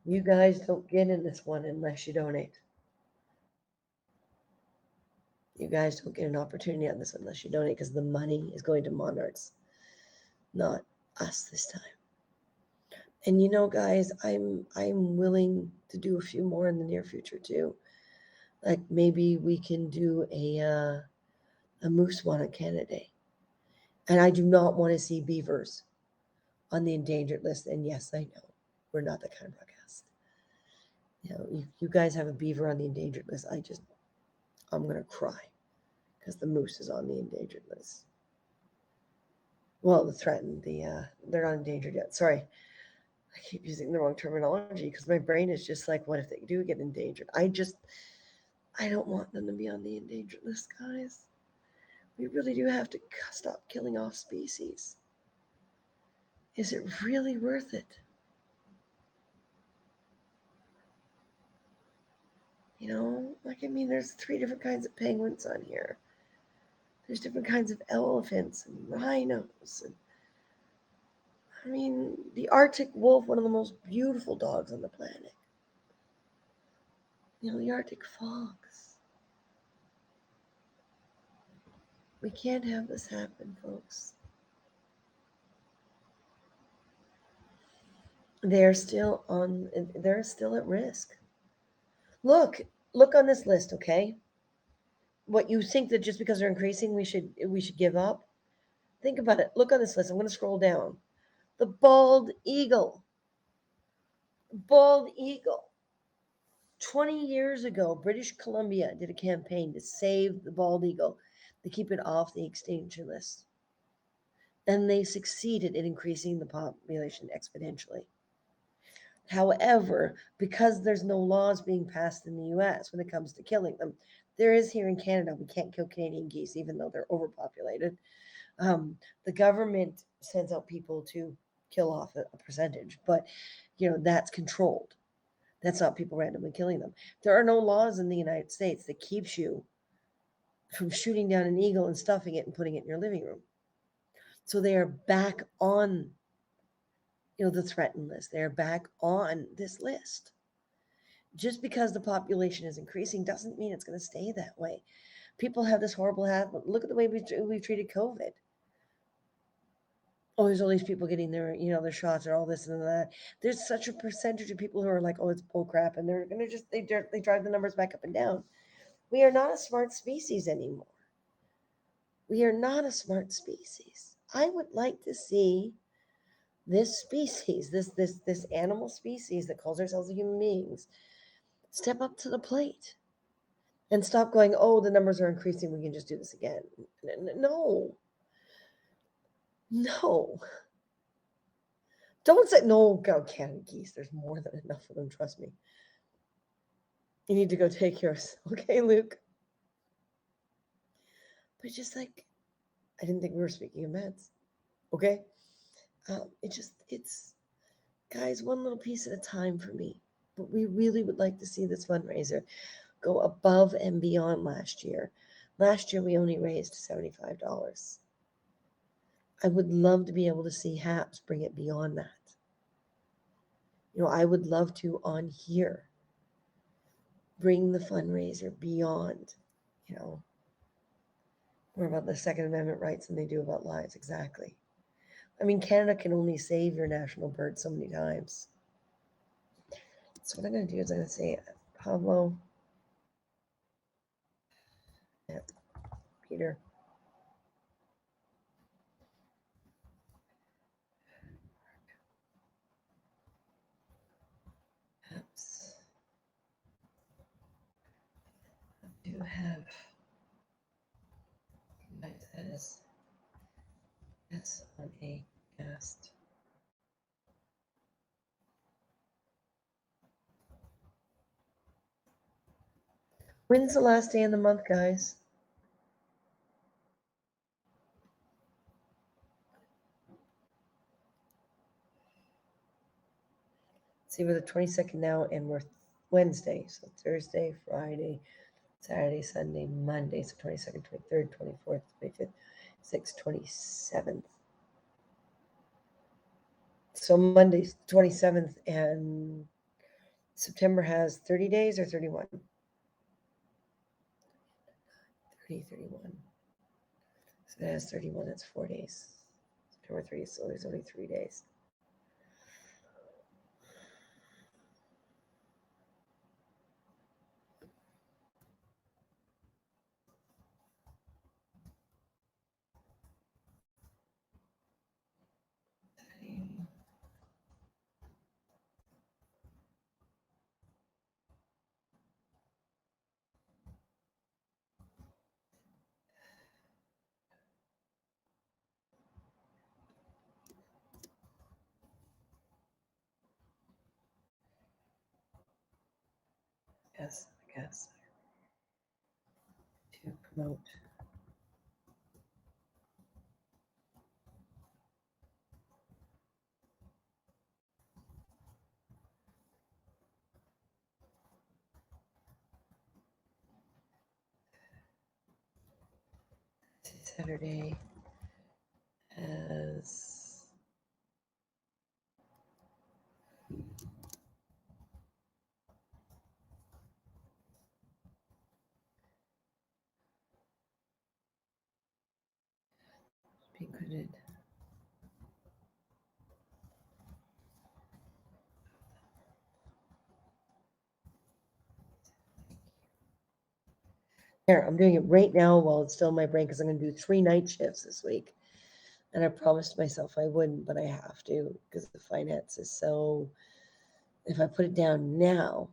you guys don't get in this one unless you donate. You guys don't get an opportunity on this unless you donate because the money is going to Monarchs, not us this time. And you know, guys, I'm willing to do a few more in the near future too. Like maybe we can do a moose one on Canada Day. And I do not want to see beavers on the endangered list. And yes, I know we're not that kind of broadcast. You know, you guys have a beaver on the endangered list. I'm gonna cry because the moose is on the endangered list. Well, the threatened, they're not endangered yet. Sorry, I keep using the wrong terminology because my brain is just like, what if they do get endangered? I don't want them to be on the endangered list, guys. We really do have to stop killing off species. Is it really worth it? You know, like, I mean, there's 3 different kinds of penguins on here. There's different kinds of elephants and rhinos. And I mean, the Arctic wolf, one of the most beautiful dogs on the planet. You know, the Arctic fox. We can't have this happen, folks. They're still at risk. Look on this list, okay? What you think that just because they're increasing, we should give up? Think about it. Look on this list. I'm going to scroll down. The bald eagle. Bald eagle. 20 years ago, British Columbia did a campaign to save the bald eagle, to keep it off the extinction list. And they succeeded in increasing the population exponentially. However, because there's no laws being passed in the US when it comes to killing them, there is here in Canada. We can't kill Canadian geese, even though they're overpopulated. The government sends out people to kill off a percentage, but you know, that's controlled. That's not people randomly killing them. There are no laws in the United States that keeps you from shooting down an eagle and stuffing it and putting it in your living room. So they are back on, you know, the threatened list. They're back on this list. Just because the population is increasing doesn't mean it's going to stay that way. People have this horrible habit. Look at the way we've treated COVID. Oh, there's all these people getting their, you know, their shots and all this and that. There's such a percentage of people who are like, oh, it's bull crap, and they're gonna just they drive the numbers back up and down. We are not a smart species anymore. We are not a smart species. I would like to see this species, this animal species that calls ourselves human beings, step up to the plate and stop going, oh, the numbers are increasing, we can just do this again. No. No. Don't say, no, go Canada geese. There's more than enough of them, trust me. You need to go take yours. Okay, Luke? But just like, I didn't think we were speaking of meds. Okay? It's, guys, one little piece at a time for me. But we really would like to see this fundraiser go above and beyond last year. Last year, we only raised $75. I would love to be able to see HAPS bring it beyond that. You know, I would love to, on here, bring the fundraiser beyond, you know, more about the Second Amendment rights than they do about lives. Exactly. I mean, Canada can only save your national bird so many times. So what I'm going to do is I'm going to say, Pablo, yeah, Peter, perhaps I do have as on a cast. When's the last day of the month, guys? See, we're the 22nd now, and we're Wednesday. So Thursday, Friday, Saturday, Sunday, Monday. So 22nd, 23rd, 24th, 25th, 26th, 27th. So Monday's 27th, and September has 30 days or 31? 30, 31. So it has 31, that's 4 days. September 30th, so there's only 3 days. Yes, I guess. To promote. Saturday has be included. There, I'm doing it right now while it's still in my brain because I'm going to do 3 night shifts this week. And I promised myself I wouldn't, but I have to because the finance is so. If I put it down now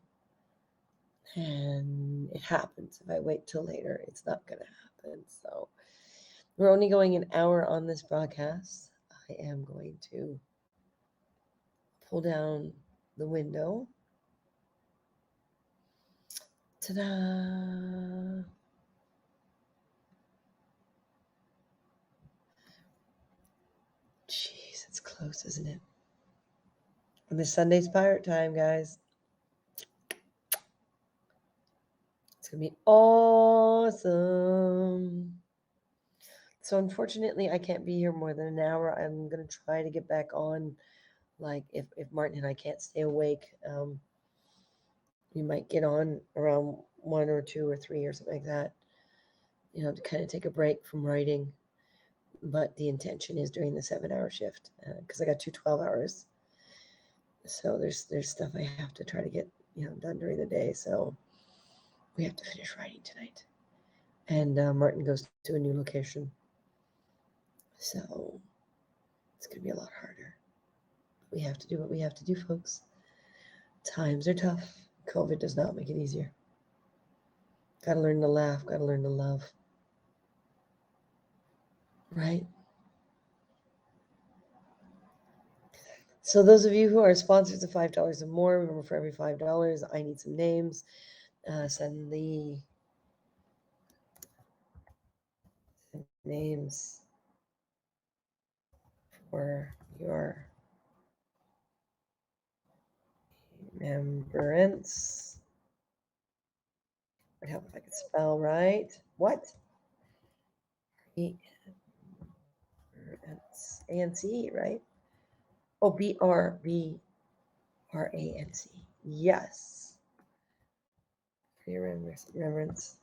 and it happens, if I wait till later, it's not going to happen. So we're only going an hour on this broadcast. I am going to pull down the window. Ta-da! Jeez, it's close, isn't it? And this Sunday's pirate time, guys. It's going to be awesome. So unfortunately, I can't be here more than an hour. I'm going to try to get back on. Like if Martin and I can't stay awake, we might get on around 1 or 2 or 3 or something like that, to kind of take a break from writing. But the intention is during the 7-hour shift because I got 2 12 hours. So there's stuff I have to try to get done during the day. So we have to finish writing tonight. And Martin goes to a new location. So it's going to be a lot harder. We have to do what we have to do, folks. Times are tough. COVID does not make it easier. Got to learn to laugh. Got to learn to love. Right? So those of you who are sponsors of $5 or more, remember for every $5, I need some names. Send the names for your remembrance. Would help if I could spell right. What? A-N-C, right? Oh, B-R-B-R-A-N-C. Yes. For your remembrance.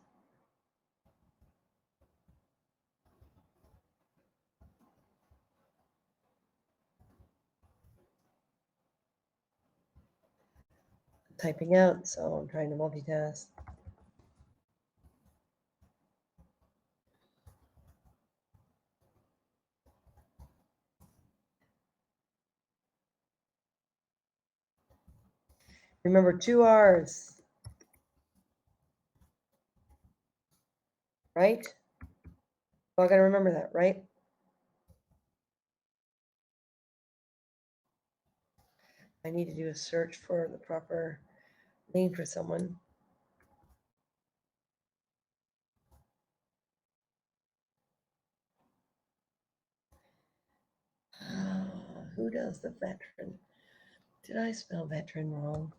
Typing out, so I'm trying to multitask. Remember 2 R's. Right? Well, I got to remember that, right? I need to do a search for the proper name for someone. Who does the veteran? Did I spell veteran wrong?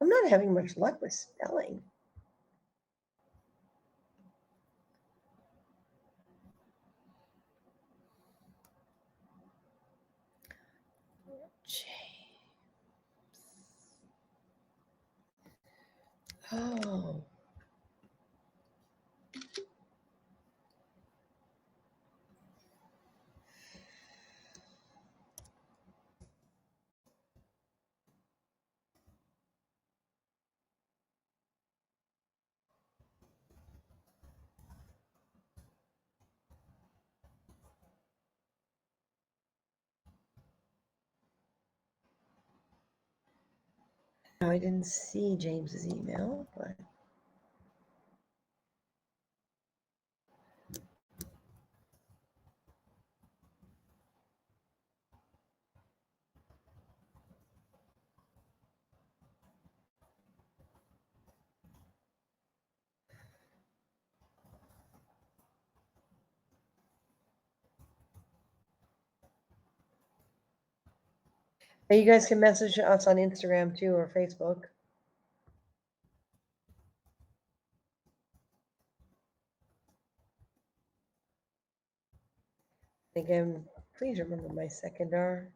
I'm not having much luck with spelling. Oh. I didn't see James's email, but you guys can message us on Instagram too or Facebook. Again, please remember my second R.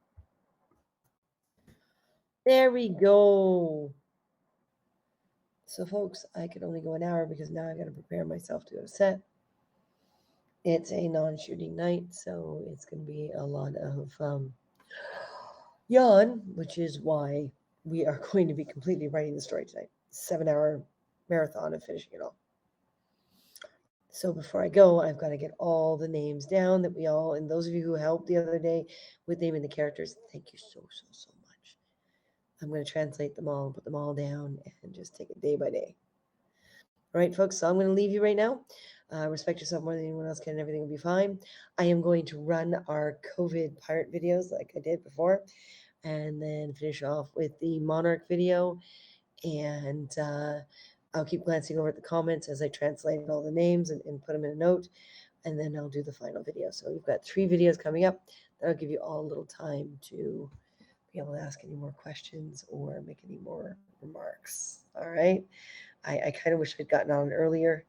There we go. So, folks, I could only go an hour because now I got to prepare myself to go to set. It's a non-shooting night, so it's going to be a lot of yawn, which is why we are going to be completely writing the story tonight. 7-hour marathon of finishing it all. So before I go, I've got to get all the names down that we all, and those of you who helped the other day with naming the characters, thank you so much. I'm going to translate them all, put them all down, and just take it day by day. All right, folks, so I'm going to leave you right now. Respect yourself more than anyone else can, and everything will be fine. I am going to run our COVID pirate videos like I did before, and then finish off with the Monarch video, and I'll keep glancing over at the comments as I translate all the names and put them in a note, and then I'll do the final video. So we've got 3 videos coming up. That'll give you all a little time to be able to ask any more questions or make any more remarks. All right. I kind of wish I'd gotten on earlier,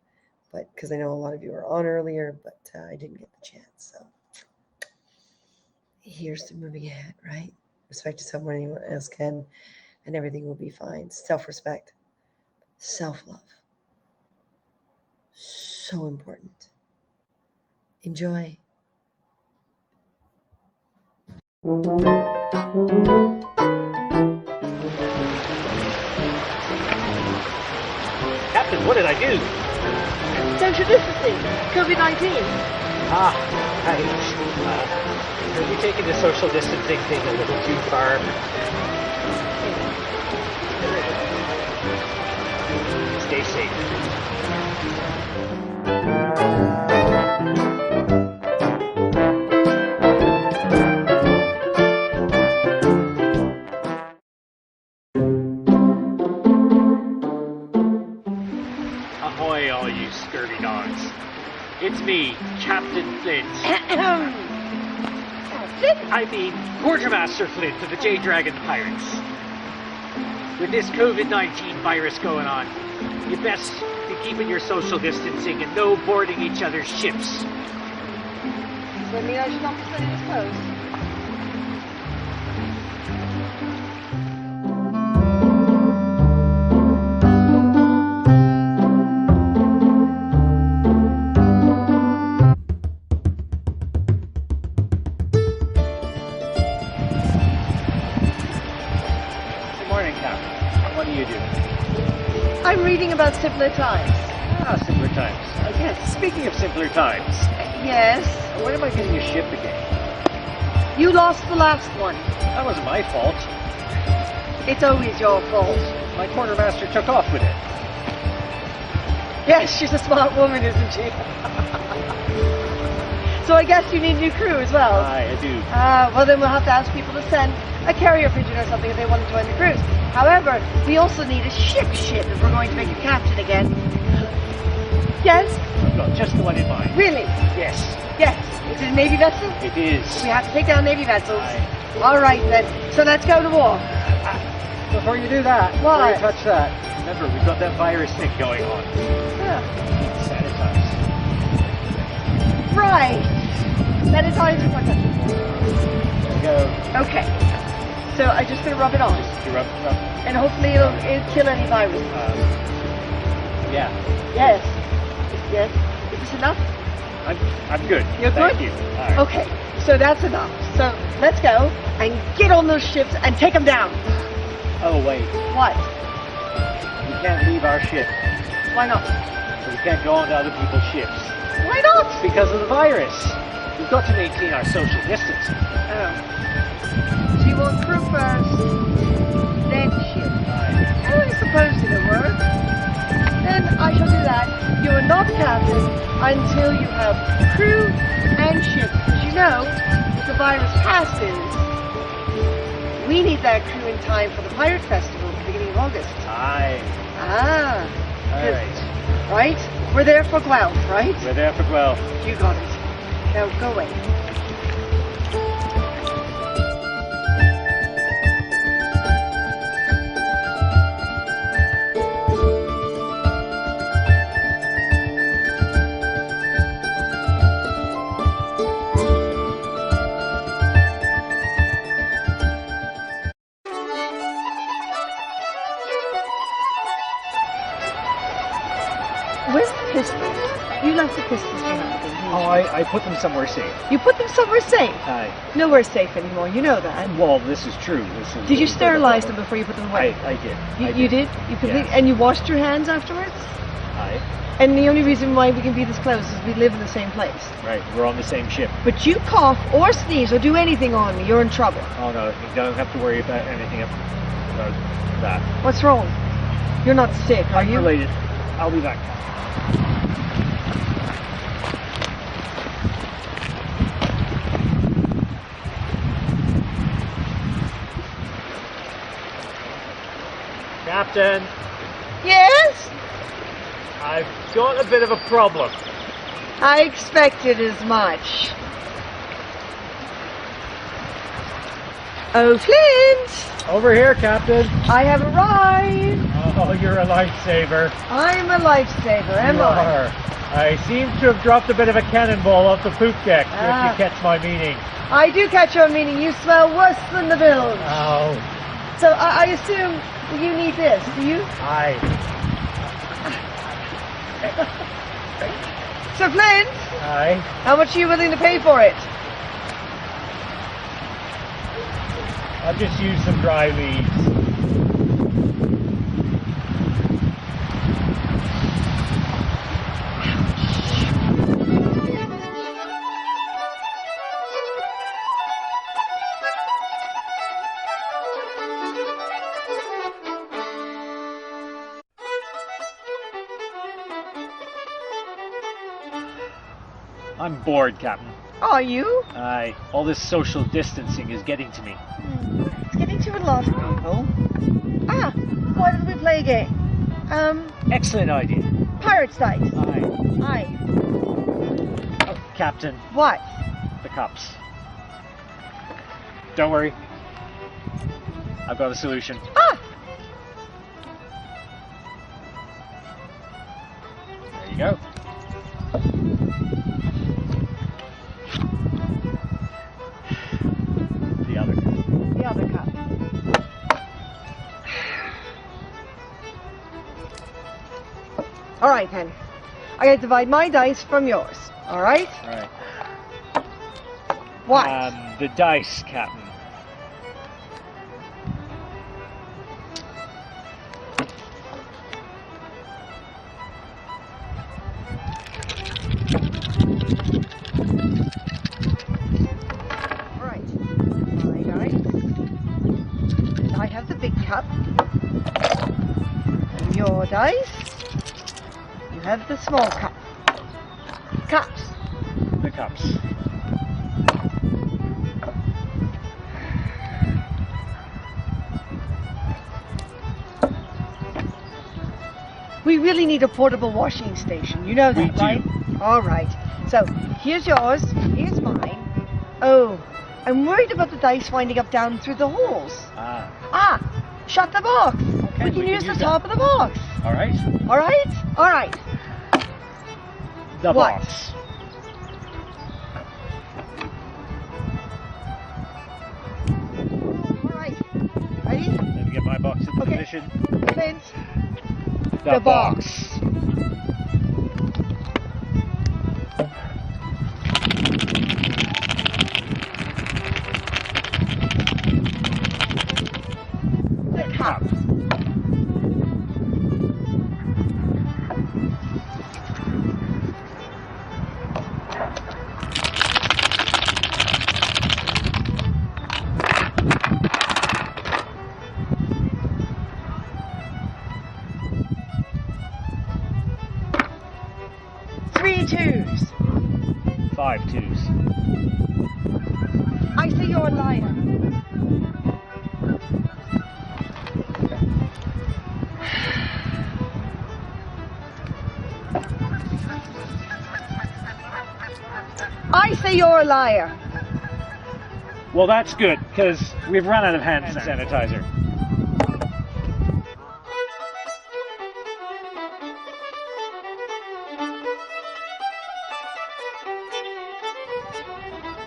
but because I know a lot of you are on earlier, but I didn't get the chance. So here's to moving ahead, right? Respect yourself more than anyone else can, and everything will be fine. Self-respect. Self-love. So important. Enjoy. Captain, what did I do? Social distancing, COVID-19. Are you taking the social distancing thing a little too far? Stay safe. Ahoy, all you scurvy dogs. It's me, Captain Flint. I mean, Quartermaster Flint of the Jade Dragon Pirates. With this COVID-19 virus going on, you best be keeping your social distancing and no boarding each other's ships. Does that mean I should not be studying this post? Good morning, Captain. What are you doing? I'm reading about simpler times. Ah, simpler times. Yes, speaking of simpler times, Yes. when am I getting a ship again? You lost the last one. That wasn't my fault. It's always your fault. My quartermaster took off with it. Yes, she's a smart woman, isn't she? So I guess you need a new crew as well. Aye, I do. Well, then we'll have to ask people to send a carrier pigeon or something if they want to join the cruise. However, we also need a ship if we're going to make a captain again. Yes? I've got just the one in mind. Really? Yes, Yes. Is it a Navy vessel? it is. We have to take down Navy vessels. Aye. All right, then. So let's go to war. Before you do that, What? before you touch that, remember, we've got that virus thing going on. Yeah. Sanitize. Right. That is how I do my touch. There you go. Okay. So I'm just going to rub it on. You rub. And hopefully it'll kill any virus. Yeah. Yes. Yes. Is this enough? I'm good. You're Thank good? you. All right. Okay, so that's enough. So let's go and get on those ships and take them down. Oh, wait. What? We can't leave our ship. Why not? We can't go onto other people's ships. Why not? Because of the virus. We've got to maintain our social distancing. Oh. So you want crew first, then ship. Aye. Oh, I suppose it'll work. Then I shall do that. You are not captain until you have crew and ship. Because you know, if the virus passes, we need that crew in time for the Pirate Festival at the beginning of August. Aye. Ah. All right. Right? We're there for Guelph, right? We're there for Guelph. You got it. Now go away. Where's the pistols? You left the pistols behind. didn't you? Oh, I put them somewhere safe. You put them somewhere safe. Aye. Nowhere safe anymore. You know that. Well, this is true. This is Did you sterilize them before you put them away? I did. You did? You completely, and you washed your hands afterwards? Aye. And the only reason why we can be this close is we live in the same place. Right. We're on the same ship. But you cough or sneeze or do anything on me, you're in trouble. Oh no, you don't have to worry about anything about that. What's wrong? You're not sick, are you? Related. I'll be back. Captain, Yes? I've got a bit of a problem. I expected as much. Oh, Flint! Over here, Captain. I have arrived. Oh, you're a lifesaver. I'm a lifesaver, am You I? are. I seem to have dropped a bit of a cannonball off the poop deck, Ah. if you catch my meaning. I do catch your meaning. You smell worse than the bilge. Oh, So I assume you need this, do you? aye. Sir Flint, Aye. how much are you willing to pay for it? I'll just use some dry leaves. I'm bored, Captain. Are you? Aye. All this social distancing is getting to me. It's getting to a lot of people. Ah, why don't we play a game? Excellent idea. Pirate's Dice. Aye. Aye. Oh, Captain, What? the cups. Don't worry. I've got a solution. Ah! There you go. The other. The other cup. All right, then. I gotta divide my dice from yours. All right? All right. What? The dice, Captain. All right. My dice. I have the big cup. And your dice. You have the small cup. Cups. The cups. We really need a portable washing station. You know that, We do. right? All right. So here's yours. Here's mine. Oh, I'm worried about the dice winding up down through the holes. Ah. Ah, shut the box. Okay, we can use the that. top of the box. All right. All right? All right. The What? box. All right. Ready? Let me get my box into Okay. position. Clint. The box. many twos? 5 twos. I say you're a liar. I say you're a liar. Well, that's good, because we've run out of hand sanitizer.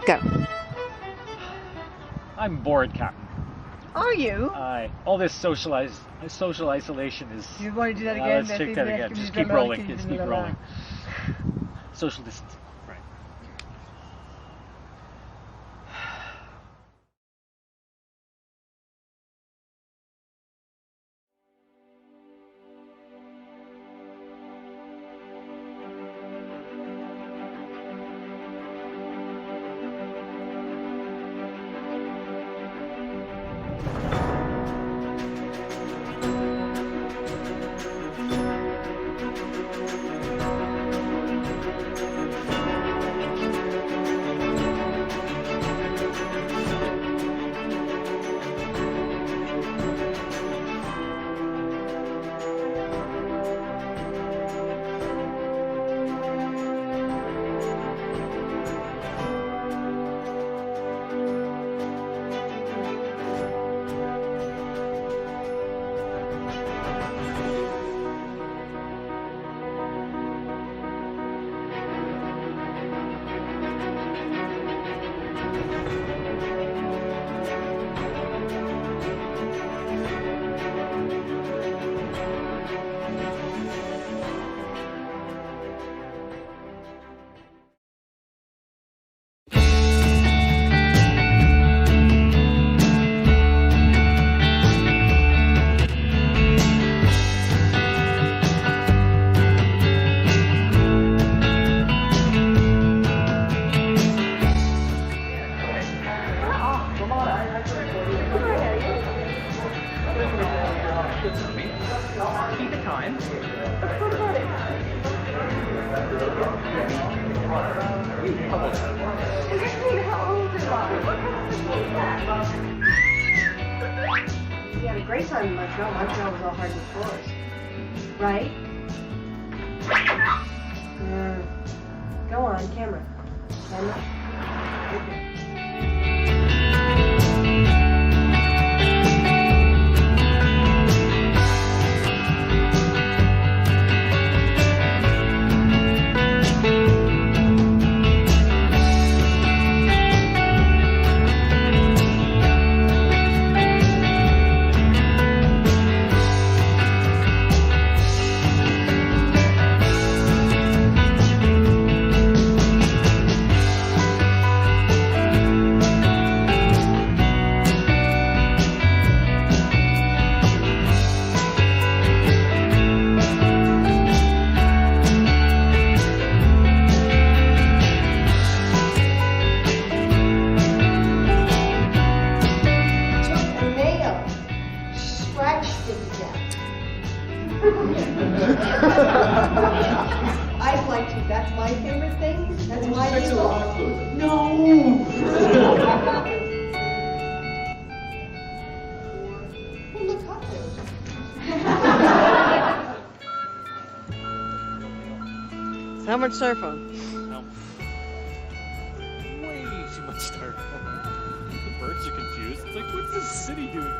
Go. I'm bored, Captain. Are you? All this social isolation is... You want to do that again? Let's take that again. Just keep rolling. Just keep rolling. Social distance. Right. You had a great time in Montreal. Montreal was all hard and floors. Right? Go on, camera. I'd like to. That's my favorite thing. That's my favorite. No. Oh, look, cocktails. How much styrofoam? No. Way too much styrofoam. The birds are confused. It's like, what's this city doing here?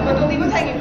But we'll leave us hanging.